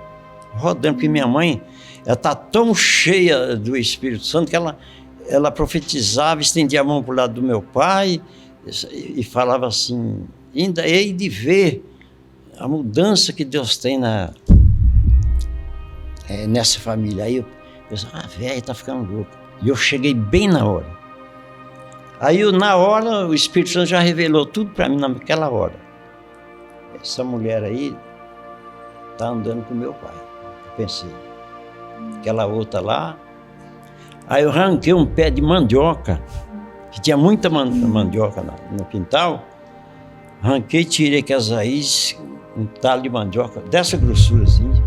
rodando, porque minha mãe, ela está tão cheia do Espírito Santo que ela profetizava, estendia a mão para o lado do meu pai e falava assim, ainda hei de ver a mudança que Deus tem nessa família. Aí eu pensei, a velha está ficando louca. E eu cheguei bem na hora. Aí na hora o Espírito Santo já revelou tudo para mim naquela hora. Essa mulher aí está andando com meu pai. Eu pensei, aquela outra lá. Aí eu arranquei um pé de mandioca, que tinha muita mandioca no quintal. Arranquei, tirei com as raízes, um talo de mandioca, dessa grossurazinha,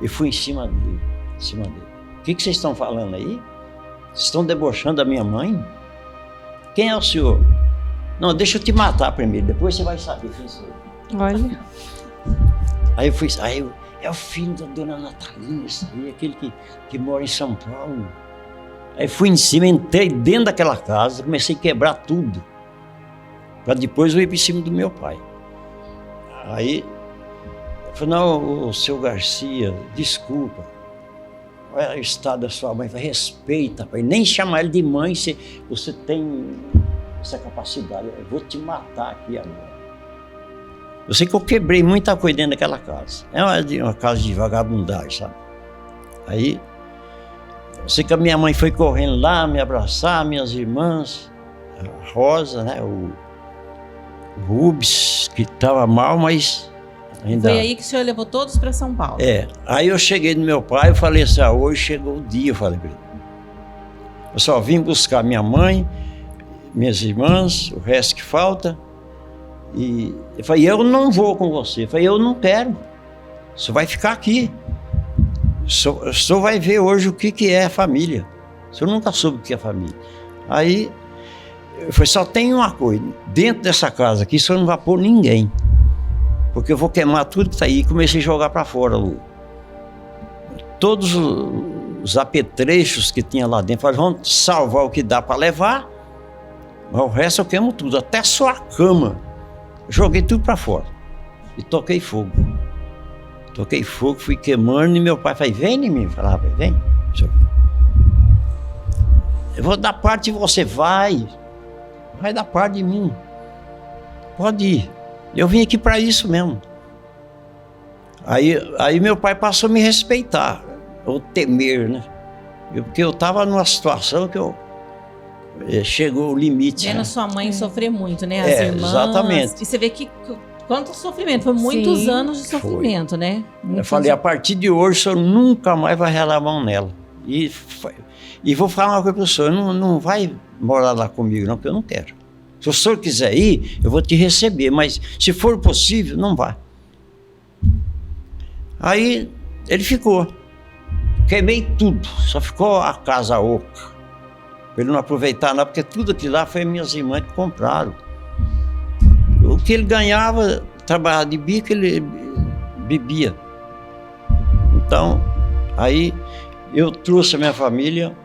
e fui em cima dele. O que vocês estão falando aí? Vocês estão debochando da minha mãe? Quem é o senhor? Não, deixa eu te matar primeiro, depois você vai saber quem sou eu. Olha. Aí é o filho da dona Natalina, isso aí, aquele que mora em São Paulo. Aí fui em cima, entrei dentro daquela casa, comecei a quebrar tudo, para depois eu ir para cima do meu pai. Aí, eu falei, não, o seu Garcia, desculpa, olha o estado da sua mãe, respeita, pai, nem chamar ele de mãe, você tem essa capacidade, eu vou te matar aqui agora. Eu sei que eu quebrei muita coisa dentro daquela casa, é uma casa de vagabundagem, sabe? Aí, eu sei que a minha mãe foi correndo lá, me abraçar, minhas irmãs, a Rosa, né, o Rubens, que estava mal, mas ainda... Foi aí que o senhor levou todos para São Paulo? Aí eu cheguei no meu pai, eu falei assim, hoje chegou o dia, eu falei para ele. Eu só vim buscar minha mãe, minhas irmãs, o resto que falta, e eu falei, eu não vou com você. Eu falei, eu não quero, você vai ficar aqui. O senhor vai ver hoje o que é a família. O senhor nunca soube o que é família. Aí, eu falei, só tem uma coisa, dentro dessa casa aqui, o senhor não vai pôr ninguém, porque eu vou queimar tudo que está aí. E comecei a jogar para fora, todos os apetrechos que tinha lá dentro. Falei, vamos salvar o que dá para levar, mas o resto eu queimo tudo, até a sua cama. Joguei tudo para fora e toquei fogo. Fui queimando, e meu pai falou, vem em mim. Eu falava, vem. Eu vou dar parte de você, vai dar parte de mim. Pode ir. Eu vim aqui para isso mesmo. Aí meu pai passou a me respeitar, ou temer, né? Porque eu estava numa situação que chegou o limite. Vendo sua mãe sofrer muito, né? As irmãs. Exatamente. E você vê que quanto sofrimento, foi muitos anos de sofrimento, né? Eu falei, a partir de hoje o senhor nunca mais vai relar a mão nela. E vou falar uma coisa para o senhor, não vai morar lá comigo não, porque eu não quero. Se o senhor quiser ir, eu vou te receber, mas se for possível, não vá. Aí ele ficou. Queimei tudo, só ficou a casa oca. Para ele não aproveitar nada, porque tudo aquilo lá foi minhas irmãs que compraram. O que ele ganhava, trabalhava de bico, ele bebia. Então, aí eu trouxe a minha família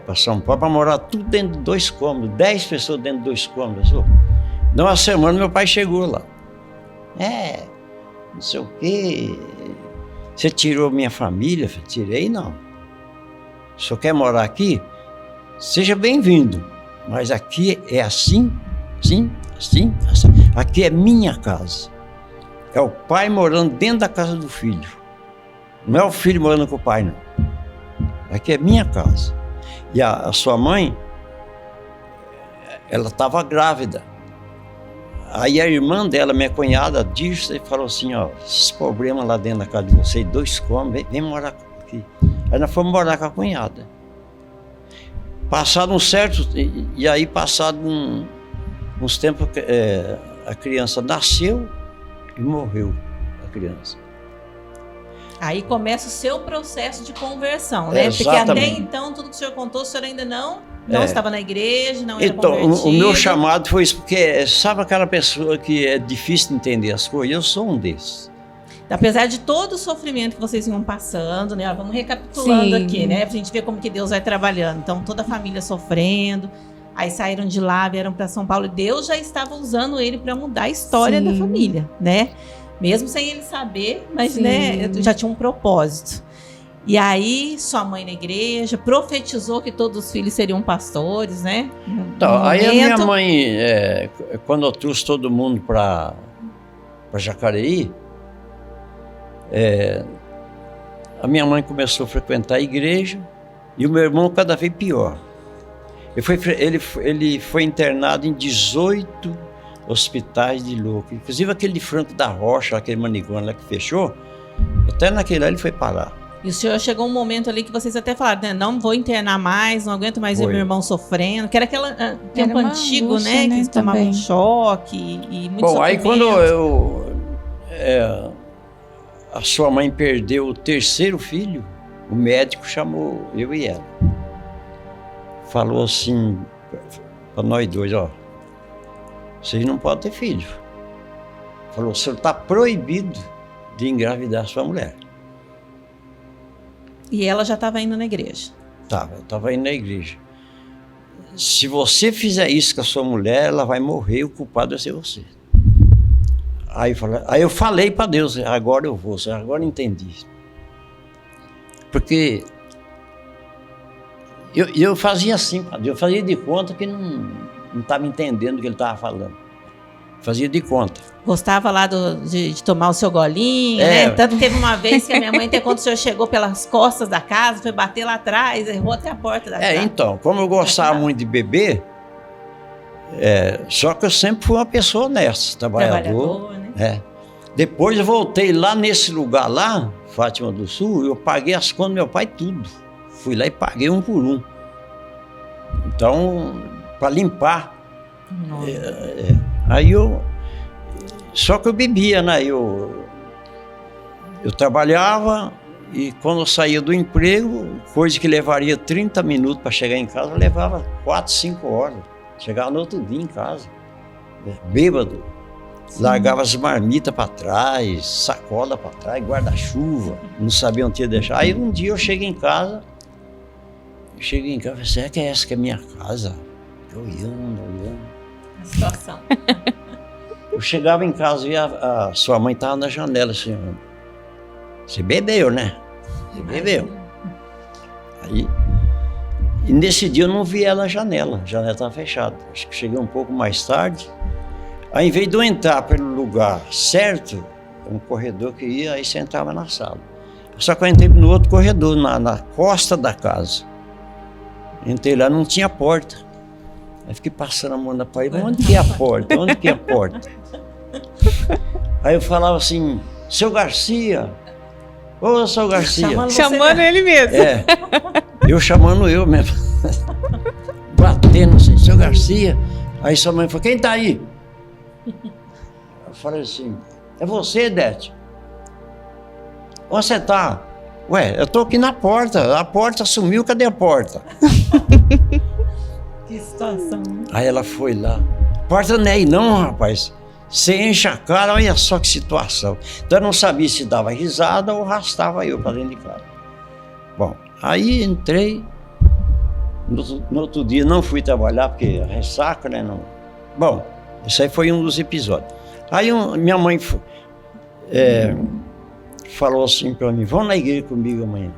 para São Paulo para morar tudo dentro de 2 cômodos, 10 pessoas dentro de 2 cômodos. Deu uma semana, meu pai chegou lá. Não sei o quê. Você tirou minha família? Eu falei, tirei não. O senhor quer morar aqui? Seja bem-vindo. Mas aqui é assim, sim, assim, aqui é minha casa. É o pai morando dentro da casa do filho. Não é o filho morando com o pai, não. Aqui é minha casa. E a sua mãe, ela estava grávida. Aí a irmã dela, minha cunhada, disse e falou assim, ó, esses problemas lá dentro da casa de vocês, 2 cômodos, vem morar aqui. Aí nós fomos morar com a cunhada. Passado um certo, e aí passado uns tempos, a criança nasceu e morreu, a criança. Aí começa o seu processo de conversão, né? Exatamente. Porque até então, tudo que o senhor contou, o senhor ainda não estava na igreja, não era então, convertido. o meu chamado foi isso, porque sabe aquela pessoa que é difícil de entender as coisas? Eu sou um desses. Apesar de todo o sofrimento que vocês iam passando, né? Vamos recapitulando Sim. aqui, né? Pra gente ver como que Deus vai trabalhando. Então, toda a família sofrendo, aí saíram de lá, vieram para São Paulo, e Deus já estava usando ele para mudar a história Sim. da família, né? Mesmo sem ele saber, mas, Sim. né, já tinha um propósito. E aí, sua mãe na igreja, profetizou que todos os filhos seriam pastores, né? Então, aí a minha mãe, quando eu trouxe todo mundo para Jacareí, a minha mãe começou a frequentar a igreja e o meu irmão cada vez pior. Ele foi internado em 18 hospitais de louco, inclusive aquele de Franco da Rocha, aquele manicômio lá que fechou, até naquele lá ele foi parar. E o senhor chegou um momento ali que vocês até falaram, né? Não vou internar mais, não aguento mais ver meu irmão sofrendo, que era aquele tempo antigo, angústia, né? Que tomava também. um choque e muito Bom, aí sofrimento. quando a sua mãe perdeu o 3º filho, o médico chamou eu e ela. Falou assim para nós dois, ó, vocês não podem ter filho. Falou, o senhor está proibido de engravidar sua mulher. E ela já estava indo na igreja. Eu estava indo na igreja. Se você fizer isso com a sua mulher, ela vai morrer, o culpado vai ser você. Aí eu falei para Deus, agora eu vou, agora eu entendi. Porque eu fazia assim, eu fazia de conta que não estava entendendo o que ele estava falando. Fazia de conta. Gostava lá de tomar o seu golinho, né? Tanto que teve uma vez que a minha mãe, até quando o senhor chegou pelas costas da casa, foi bater lá atrás, errou até a porta da casa. Então, como eu gostava muito de beber, só que eu sempre fui uma pessoa honesta, trabalhador, né? Depois eu voltei lá nesse lugar lá, Fátima do Sul, eu paguei as contas do meu pai tudo. Fui lá e paguei um por um. Então, para limpar. Aí só que eu bebia, né? Eu trabalhava e quando eu saía do emprego, coisa que levaria 30 minutos para chegar em casa, eu levava 4, 5 horas. Chegava no outro dia em casa, bêbado. Sim. Largava as marmitas para trás, sacola para trás, guarda-chuva, não sabia onde ia deixar. Aí um dia eu cheguei em casa e falei, será que é essa que é minha casa? Olhando. A situação. Eu chegava em casa e a sua mãe estava na janela assim, você bebeu, né? Você bebeu. Aí, e nesse dia eu não vi ela na janela, a janela estava fechada. Acho que cheguei um pouco mais tarde. Aí, em vez de eu entrar pelo lugar certo, um corredor que ia, aí você entrava na sala. Só que eu entrei no outro corredor, na costa da casa. Entrei lá, não tinha porta. Aí fiquei passando a mão na parede, onde que é a porta? Onde que é a porta? Aí eu falava assim, seu Garcia, ô seu Garcia. Chamando ele mesmo. Eu chamando eu mesmo. Batendo assim, seu Garcia. Aí sua mãe falou, quem tá aí? Eu falei assim, é você, Dete? Onde você tá? Ué, eu tô aqui na porta, a porta sumiu, cadê a porta? Que situação. Aí ela foi lá, porta não é aí não, rapaz. Você enche a cara, olha só que situação. Então eu não sabia se dava risada ou arrastava eu para dentro de casa. Bom, aí entrei, no outro dia não fui trabalhar, porque ressaca, né? Não. Bom, isso aí foi um dos episódios. Aí minha mãe falou assim para mim, vamos na igreja comigo amanhã.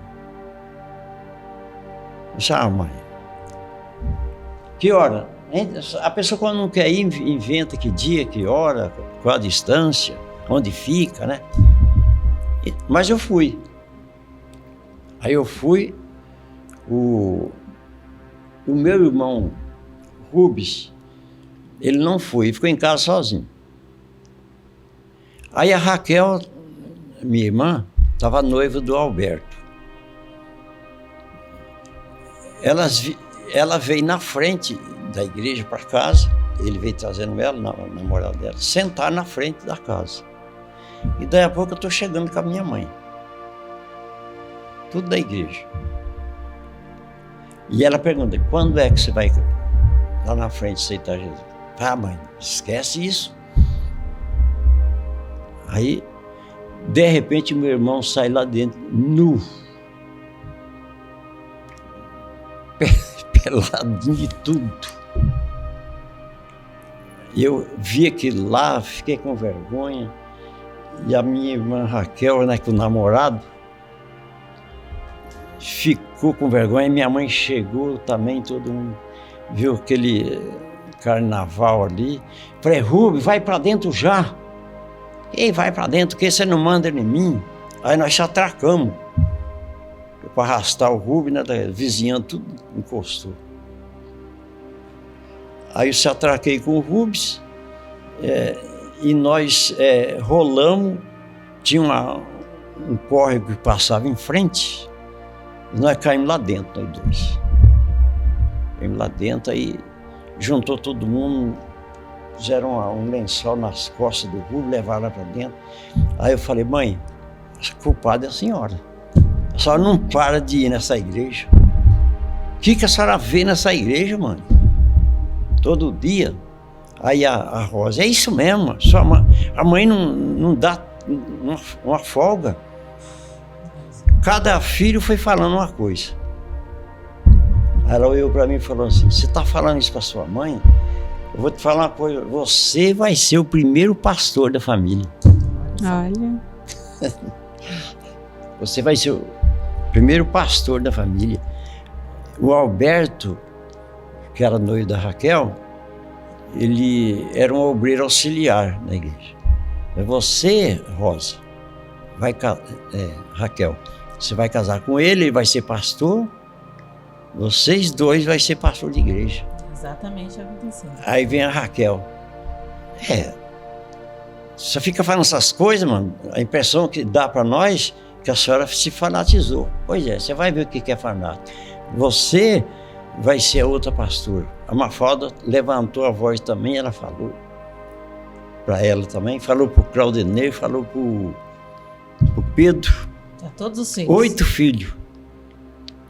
Eu disse, mãe, que hora? A pessoa quando não quer ir, inventa que dia, que hora, qual a distância, onde fica, né? Mas eu fui. Aí eu fui, o meu irmão Rubens, ele não foi, ficou em casa sozinho. Aí a Raquel, minha irmã, estava noiva do Alberto. Ela veio na frente da igreja para casa, ele veio trazendo ela, na moral dela, sentar na frente da casa. E daí a pouco eu estou chegando com a minha mãe. Tudo da igreja. E ela pergunta, quando é que você vai lá na frente aceitar Jesus? Ah, mãe, esquece isso. Aí, de repente, meu irmão sai lá dentro, nu. Peladinho de tudo. Eu vi aquilo lá, fiquei com vergonha. E a minha irmã Raquel, né, com o namorado, ficou com vergonha. Minha mãe chegou também, todo mundo viu aquele carnaval ali. Falei, Rubens, vai para dentro já. Ei, vai para dentro, que você não manda em mim. Aí nós se atracamos. Para arrastar o Rubens, né, da vizinhança, tudo encostou. Aí eu se atraquei com o Rubens, e nós rolamos. Tinha um córrego que passava em frente, e nós caímos lá dentro, nós dois. Caímos lá dentro, aí juntou todo mundo, fizeram um lençol nas costas do Rubens, levaram lá para dentro. Aí eu falei, mãe, a culpada é a senhora. A senhora não para de ir nessa igreja. O que a senhora vê nessa igreja, mãe? Todo dia. Aí a Rosa, é isso mesmo, a mãe não dá uma folga. Cada filho foi falando uma coisa. Ela olhou para mim e falou assim, você está falando isso para sua mãe? Eu vou te falar uma coisa, você vai ser o primeiro pastor da família. Olha. Você vai ser o primeiro pastor da família. O Alberto, que era noivo da Raquel, ele era um obreiro auxiliar na igreja. Mas você, Rosa, Raquel, você vai casar com ele vai ser pastor, vocês dois vai ser pastor de igreja. Exatamente aconteceu. Aí vem a Raquel. Você fica falando essas coisas, mano, a impressão que dá para nós que a senhora se fanatizou. Pois é, você vai ver o que é fanático. Você vai ser a outra pastora. A Mafalda levantou a voz também, ela falou para ela também, falou para o Claudinei, falou para o Pedro. A todos os filhos. 8 filhos.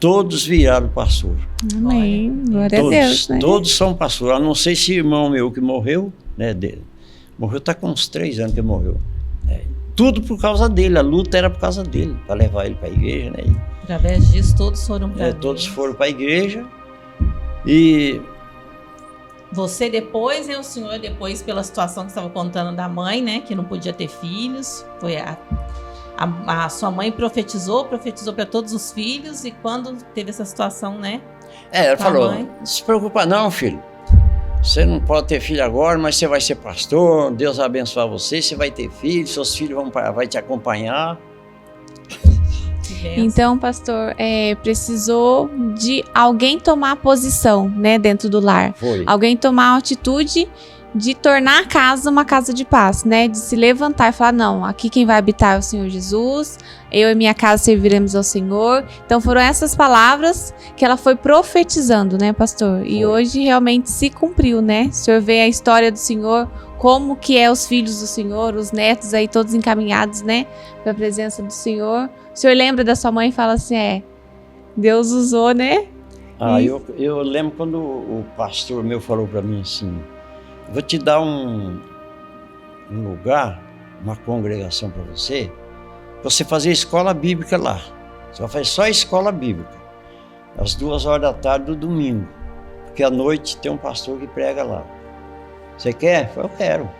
Todos viraram pastor. Amém. Glória a Deus, né? Todos são pastor. A não sei se irmão meu que morreu, né, morreu, está com uns 3 anos que morreu. Tudo por causa dele, a luta era por causa dele, para levar ele para a igreja, né? Através disso, todos foram para a igreja. Todos foram para a igreja. E você depois, o senhor depois, pela situação que estava contando da mãe, né, que não podia ter filhos, foi a sua mãe profetizou para todos os filhos, e quando teve essa situação, né? Ela falou, não se preocupa não, filho. Você não pode ter filho agora, mas você vai ser pastor, Deus vai abençoar você, você vai ter filho, seus filhos vão te acompanhar. Então, pastor, precisou de alguém tomar posição, né, dentro do lar. Foi. Alguém tomar a atitude de tornar a casa uma casa de paz, né? De se levantar e falar, não, aqui quem vai habitar é o Senhor Jesus, eu e minha casa serviremos ao Senhor. Então foram essas palavras que ela foi profetizando, né, pastor? Foi. E hoje realmente se cumpriu, né? O senhor vê a história do Senhor, como que é os filhos do Senhor, os netos aí todos encaminhados, né, para a presença do Senhor. O senhor lembra da sua mãe e fala assim, Deus usou, né? Eu lembro quando o pastor meu falou para mim assim, vou te dar um lugar, uma congregação para você fazer escola bíblica lá. Você vai fazer só escola bíblica, às 2h da tarde do domingo, porque à noite tem um pastor que prega lá. Você quer? Eu falei, eu quero.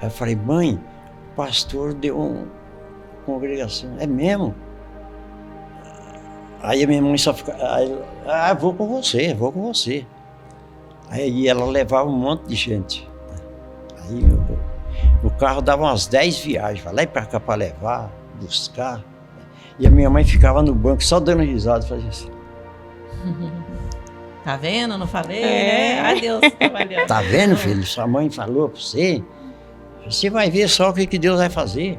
Aí eu falei, mãe, o pastor deu uma congregação. É mesmo? Aí a minha mãe só fica, vou com você. Aí ela levava um monte de gente. Aí o carro dava umas 10 viagens, vai lá e pra cá para levar, buscar. E a minha mãe ficava no banco só dando risada, fazia assim. Tá vendo? Não falei, né? Ai, Deus, trabalhando. Tá vendo, filho? Sua mãe falou pra você. Você vai ver só o que Deus vai fazer.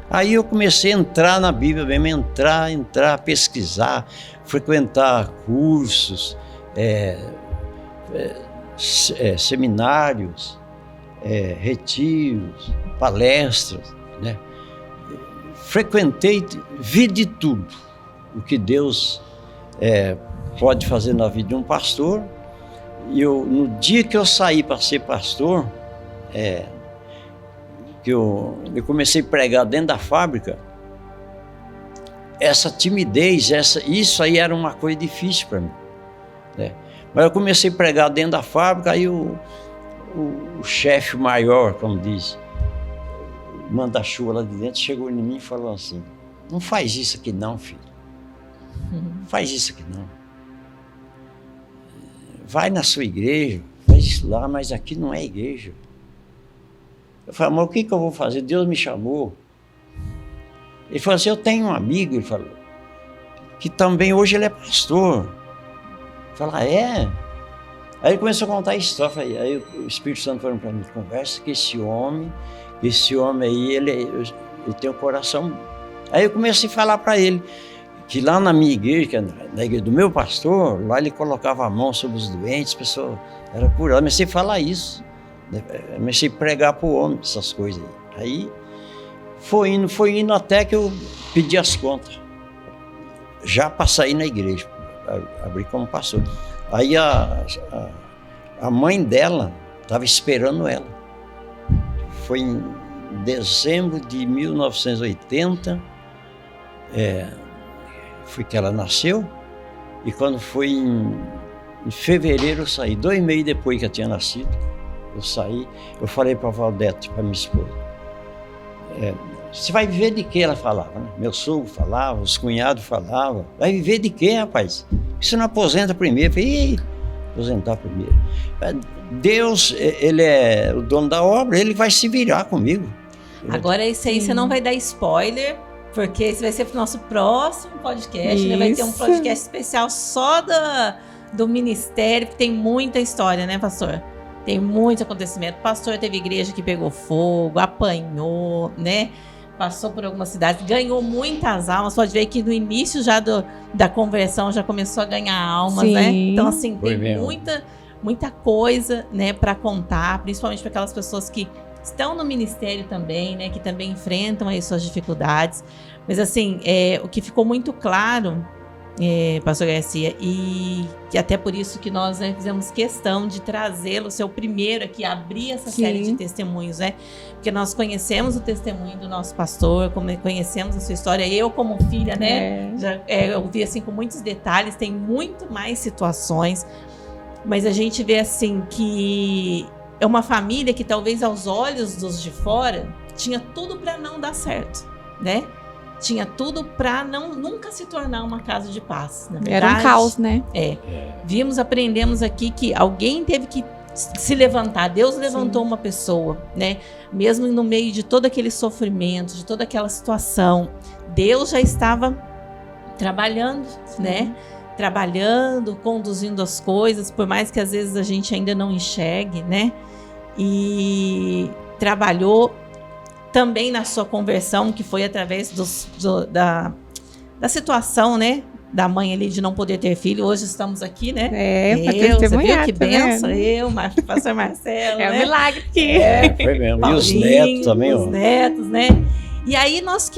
Aí eu comecei a entrar na Bíblia mesmo, entrar, pesquisar, frequentar cursos, seminários, retiros, palestras, né? Frequentei, vi de tudo o que Deus pode fazer na vida de um pastor. E no dia que eu saí para ser pastor, que eu comecei a pregar dentro da fábrica, essa timidez, isso aí era uma coisa difícil para mim, né? Mas eu comecei a pregar dentro da fábrica, aí o chefe maior, como diz, manda-chuva lá de dentro, chegou em mim e falou assim: não faz isso aqui não, filho. Não faz isso aqui não. Vai na sua igreja, faz isso lá, mas aqui não é igreja. Eu falei: mas o que eu vou fazer? Deus me chamou. Ele falou assim: eu tenho um amigo, ele falou, que também hoje ele é pastor. Eu falei: é? Aí ele começou a contar a história. Aí o Espírito Santo falou para mim: conversa com esse homem aí, ele tem um coração. Aí eu comecei a falar para ele que lá na minha igreja, que é na igreja do meu pastor, lá ele colocava a mão sobre os doentes, a pessoa era curada. Comecei a falar isso, comecei a pregar para o homem essas coisas aí. Aí foi indo até que eu pedi as contas, já para sair na igreja, abri como pastor. Aí a mãe dela estava esperando ela. Foi em dezembro de 1980, foi que ela nasceu, e quando foi em fevereiro eu saí, 2 meses depois que eu tinha nascido, eu saí. Eu falei para a Valdete, para minha esposa, você vai viver de quê? Ela falava, né? Meu sogro falava, os cunhados falavam, vai viver de quê, rapaz? Você não aposenta primeiro? Eu falei: aposentar primeiro. Deus, ele é o dono da obra, ele vai se virar comigo. Agora isso aí você não vai dar spoiler, porque esse vai ser pro nosso próximo podcast, né? Vai ter um podcast especial só do ministério, que tem muita história, né, pastor? Tem muito acontecimento. O pastor teve igreja que pegou fogo, apanhou, né? Passou por algumas cidades, ganhou muitas almas. Pode ver que no início já da conversão já começou a ganhar almas, né? Então, assim, tem muita coisa, né, para contar, principalmente para aquelas pessoas que estão no ministério também, né, que também enfrentam aí suas dificuldades. Mas, assim, o que ficou muito claro, pastor Garcia, e que até por isso que nós, né, fizemos questão de trazê-lo, ser o primeiro aqui, abrir essa série de testemunhos, né? Porque nós conhecemos o testemunho do nosso pastor, conhecemos a sua história. Eu, como filha, né, eu vi assim com muitos detalhes, tem muito mais situações, mas a gente vê assim que é uma família que talvez aos olhos dos de fora tinha tudo para não dar certo, né? Tinha tudo para nunca se tornar uma casa de paz. Na verdade, era um caos, né? Aprendemos aqui que alguém teve que se levantar. Deus levantou uma pessoa, né? Mesmo no meio de todo aquele sofrimento, de toda aquela situação, Deus já estava trabalhando, né? Trabalhando, conduzindo as coisas, por mais que às vezes a gente ainda não enxergue, né? E trabalhou também na sua conversão, que foi através da situação, né? Da mãe ali de não poder ter filho. Hoje estamos aqui, né? Você viu que benção? O pastor Marcelo. Um milagre aqui. Foi mesmo. Paulinho, e os netos também, ó. Os netos, né? E aí nós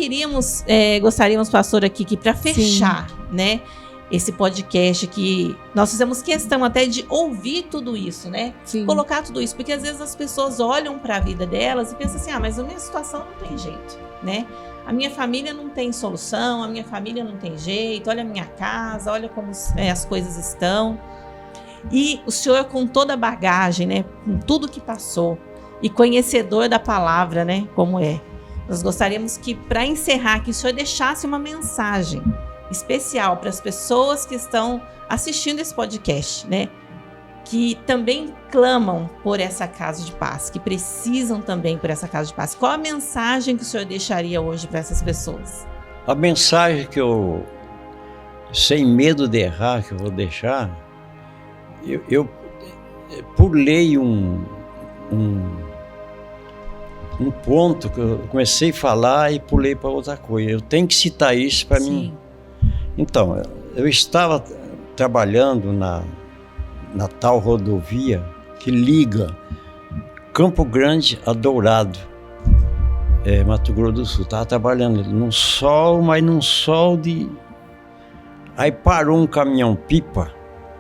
gostaríamos, pastor, aqui, que para fechar, né? Esse podcast, que nós fizemos questão até de ouvir tudo isso, né? Sim. Colocar tudo isso, porque às vezes as pessoas olham para a vida delas e pensam assim: mas a minha situação não tem jeito, né? A minha família não tem solução, a minha família não tem jeito, olha a minha casa, olha como as coisas estão. E o senhor, com toda a bagagem, né? Com tudo que passou e conhecedor da palavra, né? Como nós gostaríamos que, para encerrar, que o senhor deixasse uma mensagem especial para as pessoas que estão assistindo esse podcast, né? que também clamam por essa casa de paz, que precisam também por essa casa de paz. Qual a mensagem que o senhor deixaria hoje para essas pessoas? A mensagem que eu, sem medo de errar, que eu vou deixar, eu pulei um ponto que eu comecei a falar e pulei para outra coisa. Eu tenho que citar isso para mim. Então, eu estava trabalhando na tal rodovia que liga Campo Grande a Dourado, Mato Grosso do Sul. Estava trabalhando num sol, mas num sol de... Aí parou um caminhão-pipa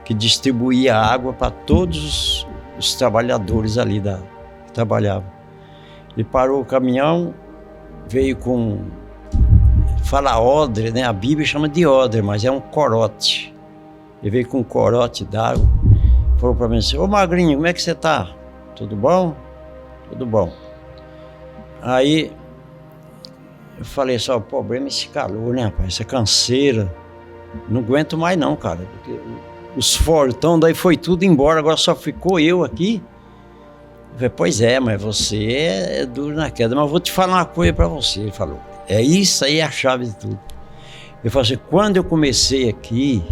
que distribuía água para todos os trabalhadores ali que trabalhavam. Ele parou o caminhão, veio com... Fala odre, né? A Bíblia chama de odre, mas é um corote. Ele veio com um corote d'água, falou para mim assim: ô Magrinho, como é que você tá? Tudo bom? Tudo bom. Aí eu falei só, o problema é esse calor, né, rapaz? Essa canseira. Não aguento mais não, cara. Porque os fortão daí foi tudo embora, agora só ficou eu aqui. Eu falei, pois é, mas você é duro na queda, mas eu vou te falar uma coisa para você. Ele falou, é isso aí a chave de tudo. Eu falei assim, quando eu comecei aqui,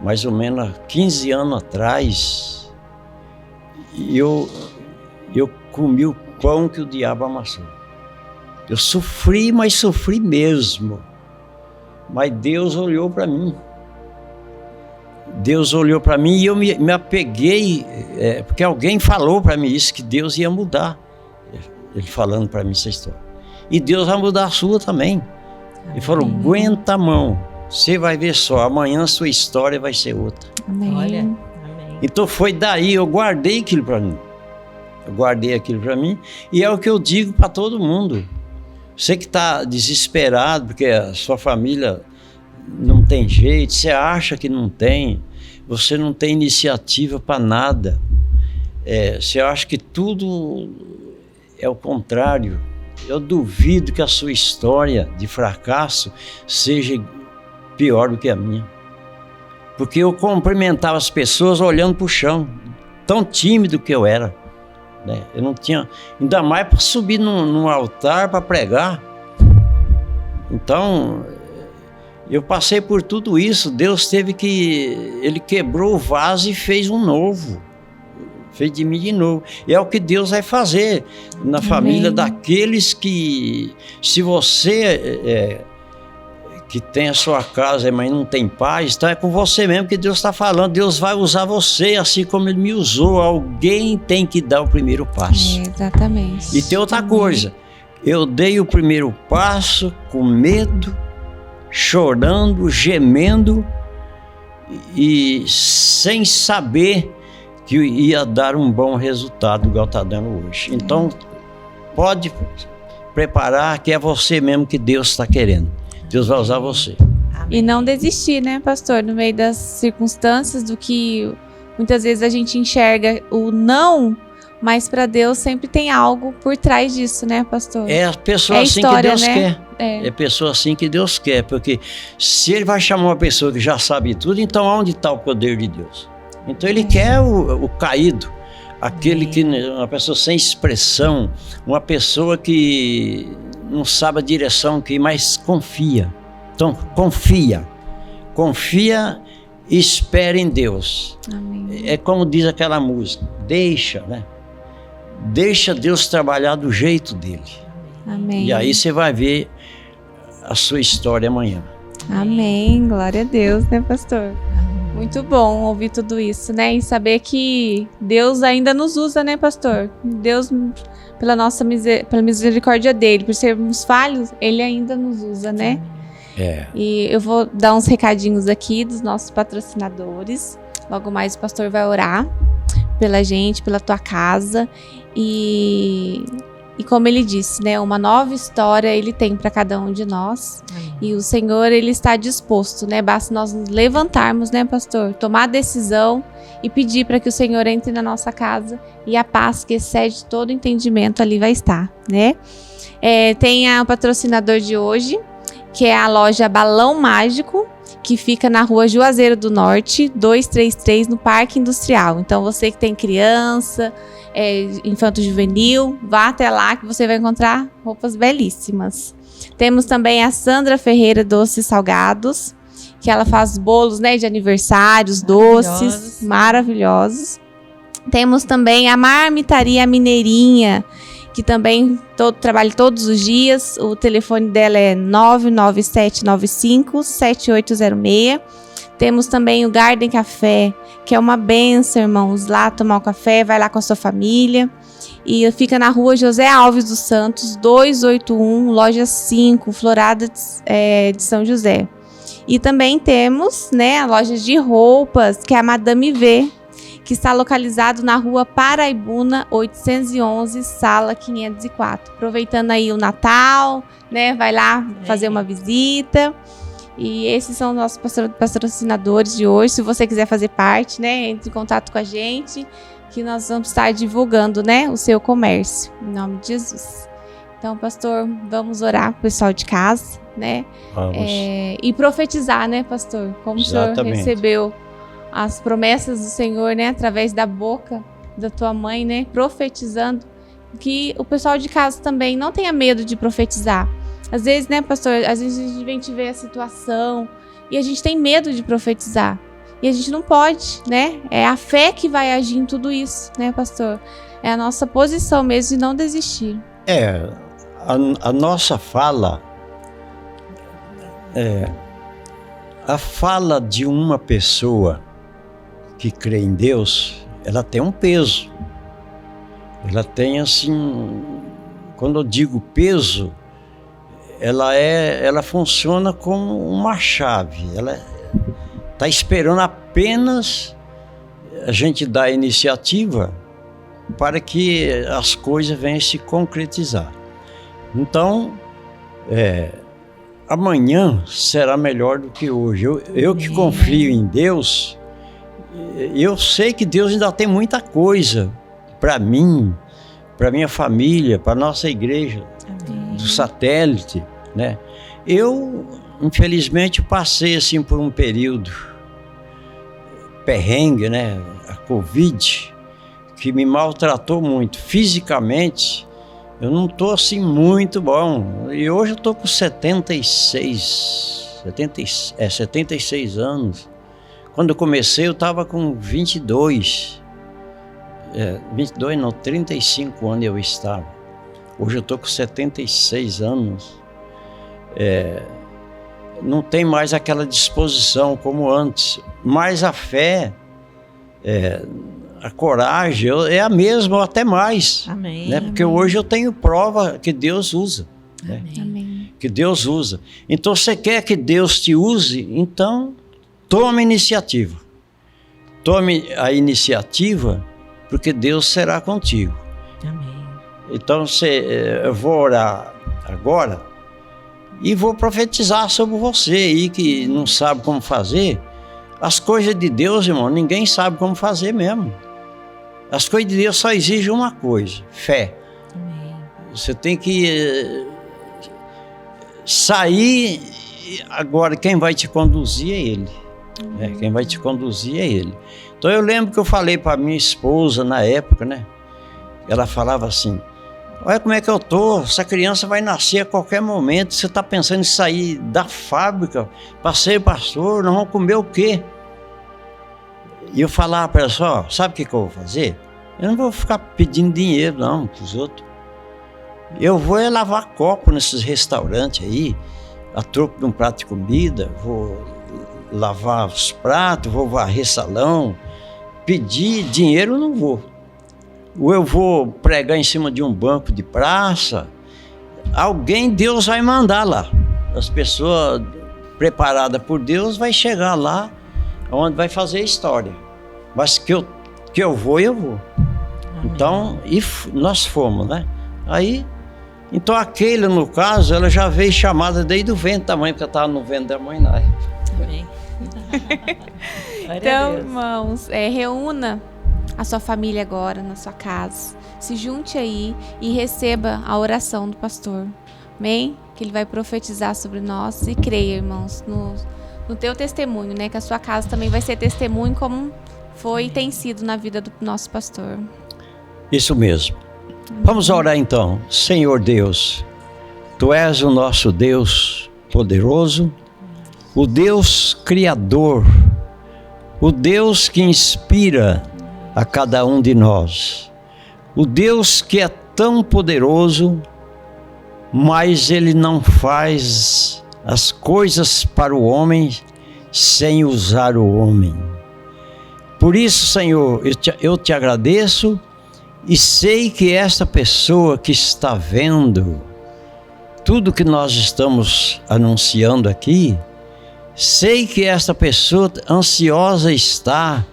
mais ou menos há 15 anos atrás, eu comi o pão que o diabo amassou. Eu sofri, mas sofri mesmo. Mas Deus olhou para mim. Deus olhou para mim e eu me apeguei, porque alguém falou para mim isso, que Deus ia mudar. Ele falando para mim essa história. E Deus vai mudar a sua também. Ele falou, aguenta a mão. Você vai ver só, amanhã a sua história vai ser outra. Amém. Olha, amém. Então foi daí, eu guardei aquilo para mim. Eu guardei aquilo para mim e é o que eu digo para todo mundo. Você que está desesperado porque a sua família não tem jeito, você acha que não tem, você não tem iniciativa para nada. Você acha que tudo é o contrário. Eu duvido que a sua história de fracasso seja pior do que a minha. Porque eu cumprimentava as pessoas olhando para o chão, tão tímido que eu era. Né? Eu não tinha, ainda mais para subir num altar para pregar. Então, eu passei por tudo isso. Deus ele quebrou o vaso e fez um novo. Fez de mim de novo. E é o que Deus vai fazer na família daqueles que, se você que tem a sua casa, mas não tem paz, então é com você mesmo que Deus está falando. Deus vai usar você assim como Ele me usou. Alguém tem que dar o primeiro passo. Exatamente. E tem outra coisa. Eu dei o primeiro passo com medo, chorando, gemendo e sem saber que ia dar um bom resultado igual está dando hoje. Então, pode preparar que é você mesmo que Deus está querendo. Deus vai usar você. E não desistir, né, pastor? No meio das circunstâncias, do que muitas vezes a gente enxerga o não, mas para Deus sempre tem algo por trás disso, né, pastor? É a pessoa assim história, que Deus quer. É Pessoa assim que Deus quer, porque se Ele vai chamar uma pessoa que já sabe tudo, então onde está o poder de Deus? Então Ele quer o caído, aquele que, uma pessoa sem expressão, uma pessoa que não sabe a direção que, mas confia. Então confia e espera em Deus. Amém. É como diz aquela música, deixa Deus trabalhar do jeito dele. Amém. E aí você vai ver a sua história amanhã. Amém, glória a Deus, né, pastor? Muito bom ouvir tudo isso, né? E saber que Deus ainda nos usa, né, pastor? Deus, pela misericórdia dele, por sermos falhos, Ele ainda nos usa, né? E eu vou dar uns recadinhos aqui dos nossos patrocinadores. Logo mais o pastor vai orar pela gente, pela tua casa. E como ele disse, né, uma nova história Ele tem para cada um de nós. E o Senhor, Ele está disposto, né? Basta nós nos levantarmos, né, pastor? Tomar a decisão e pedir para que o Senhor entre na nossa casa e a paz que excede todo entendimento ali vai estar, né? Tem o patrocinador de hoje, que é a loja Balão Mágico. que fica na rua Juazeiro do Norte, 233, no Parque Industrial. Então, você que tem criança, infanto-juvenil, vá até lá que você vai encontrar roupas belíssimas. Temos também a Sandra Ferreira Doces Salgados, que ela faz bolos, né, de aniversários, doces maravilhosos. Temos também a Marmitaria Mineirinha, que também trabalha todos os dias. O telefone dela é 99795-7806. Temos também o Garden Café, que é uma benção, irmãos, lá tomar um café, vai lá com a sua família. E fica na rua José Alves dos Santos, 281, loja 5, Florada de São José. E também temos, né, a loja de roupas, que é a Madame V, que está localizado na rua Paraibuna 811, sala 504. Aproveitando aí o Natal, né? Vai lá fazer uma visita. E esses são os nossos patrocinadores de hoje. Se você quiser fazer parte, né? Entre em contato com a gente, que nós vamos estar divulgando, né? O seu comércio. Em nome de Jesus. Então, pastor, vamos orar pro pessoal de casa, né? Vamos. E profetizar, né, pastor? Como Exatamente. o senhor recebeu as promessas do Senhor, né, através da boca da tua mãe, né, profetizando, que o pessoal de casa também não tenha medo de profetizar. Às vezes, né, pastor, às vezes a gente vem te ver a situação e a gente tem medo de profetizar. E a gente não pode, né? É a fé que vai agir em tudo isso, né, pastor? É a nossa posição mesmo de não desistir. A nossa fala, a fala de uma pessoa que crê em Deus, ela tem um peso. Ela tem, assim, quando eu digo peso, ela funciona como uma chave. Ela está esperando apenas a gente dar a iniciativa para que as coisas venham a se concretizar. Então, amanhã será melhor do que hoje. Eu que confio em Deus, eu sei que Deus ainda tem muita coisa para mim, para minha família, para nossa igreja. Amém. Do satélite, né? Eu, infelizmente, passei assim por um período perrengue, né? A Covid, que me maltratou muito fisicamente. Eu não estou assim muito bom. E hoje eu estou com 76 anos. Quando eu comecei, eu estava com 22. 35 anos eu estava. Hoje eu estou com 76 anos. Não tem mais aquela disposição como antes. Mas a fé, a coragem é a mesma ou até mais. Amém. Né? Porque Amém. hoje eu tenho prova que Deus usa. Né? Amém. Que Deus usa. Então, você quer que Deus te use? Então, tome a iniciativa. Tome a iniciativa, porque Deus será contigo. Amém. Então, eu vou orar agora e vou profetizar sobre você aí que não sabe como fazer. As coisas de Deus, irmão, ninguém sabe como fazer mesmo. As coisas de Deus só exigem uma coisa: fé. Amém. Você tem que sair. Agora, quem vai te conduzir é Ele. Quem vai te conduzir é Ele. Então, eu lembro que eu falei para minha esposa na época, né? Ela falava assim: olha como é que eu tô, essa criança vai nascer a qualquer momento, você está pensando em sair da fábrica para ser pastor, nós vamos comer o quê? E eu falava para ela só: sabe o que eu vou fazer? Eu não vou ficar pedindo dinheiro não para os outros. Eu vou lavar copo nesses restaurantes aí, a troco de um prato de comida, vou lavar os pratos, vou varrer salão. Pedir dinheiro eu não vou. Ou eu vou pregar em cima de um banco de praça. Alguém Deus vai mandar lá. As pessoas preparadas por Deus vai chegar lá onde vai fazer a história. Mas que eu vou, eu vou. Amém. Então, nós fomos, né? Aí, então a Keila, no caso, ela já veio chamada desde o ventre da mãe, porque eu estava no ventre da mãe na época. Amém. Então, irmãos, reúna a sua família agora na sua casa. Se junte aí e receba a oração do pastor. Amém? Que ele vai profetizar sobre nós. E creia, irmãos, no teu testemunho, né? Que a sua casa também vai ser testemunho como foi e tem sido na vida do nosso pastor. Isso mesmo. Vamos orar então. Senhor Deus, Tu és o nosso Deus poderoso, o Deus criador, o Deus que inspira a cada um de nós, o Deus que é tão poderoso, mas Ele não faz as coisas para o homem sem usar o homem. Por isso, Senhor, eu te agradeço e sei que esta pessoa que está vendo tudo que nós estamos anunciando aqui, sei que esta pessoa ansiosa está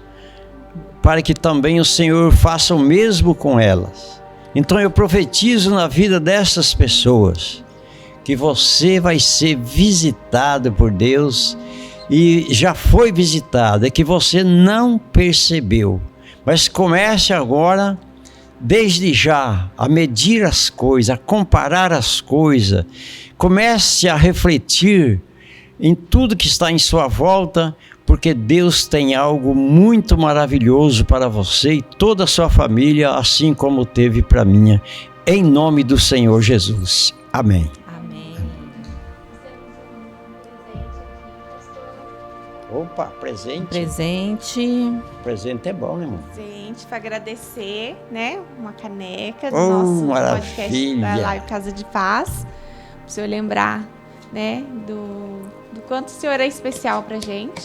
para que também o Senhor faça o mesmo com elas. Então eu profetizo na vida dessas pessoas que você vai ser visitado por Deus e já foi visitado, é que você não percebeu. Mas comece agora, desde já, a medir as coisas, a comparar as coisas. Comece a refletir em tudo que está em sua volta, porque Deus tem algo muito maravilhoso para você e toda a sua família, assim como teve para mim, em nome do Senhor Jesus. Amém. Amém. Opa, presente. Presente é bom, né, irmão? Presente para agradecer, né? Uma caneca do Oh, nosso podcast maravilha. da Live Casa de Paz. Para o senhor lembrar, né? Do quanto o senhor é especial para gente.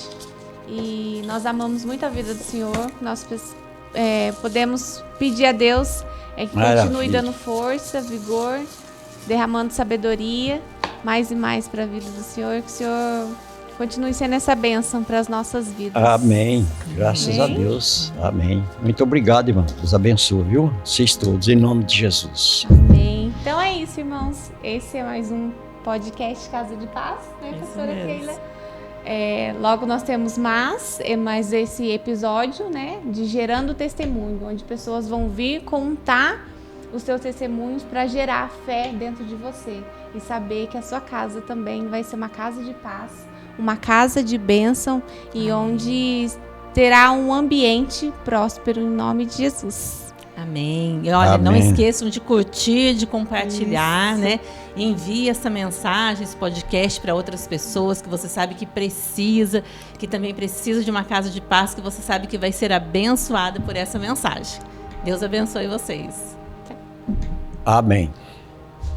E nós amamos muito a vida do senhor. Nós podemos pedir a Deus que continue dando força, vigor, derramando sabedoria, mais e mais para a vida do senhor. Que o senhor continue sendo essa bênção para as nossas vidas. Amém. Graças a Deus. Amém. Muito obrigado, irmão. Deus abençoe, viu? Vocês todos, em nome de Jesus. Amém. Então é isso, irmãos. Esse é mais um podcast Casa de Paz, né, pastora Keila? Logo nós temos mais esse episódio, né, de Gerando Testemunho, onde pessoas vão vir contar os seus testemunhos para gerar fé dentro de você e saber que a sua casa também vai ser uma casa de paz, uma casa de bênção e onde terá um ambiente próspero em nome de Jesus. Amém. E olha, Amém. Não esqueçam de curtir, de compartilhar, né? Envie essa mensagem, esse podcast para outras pessoas que você sabe que precisa, que também precisa de uma casa de paz, que você sabe que vai ser abençoada por essa mensagem. Deus abençoe vocês. Amém.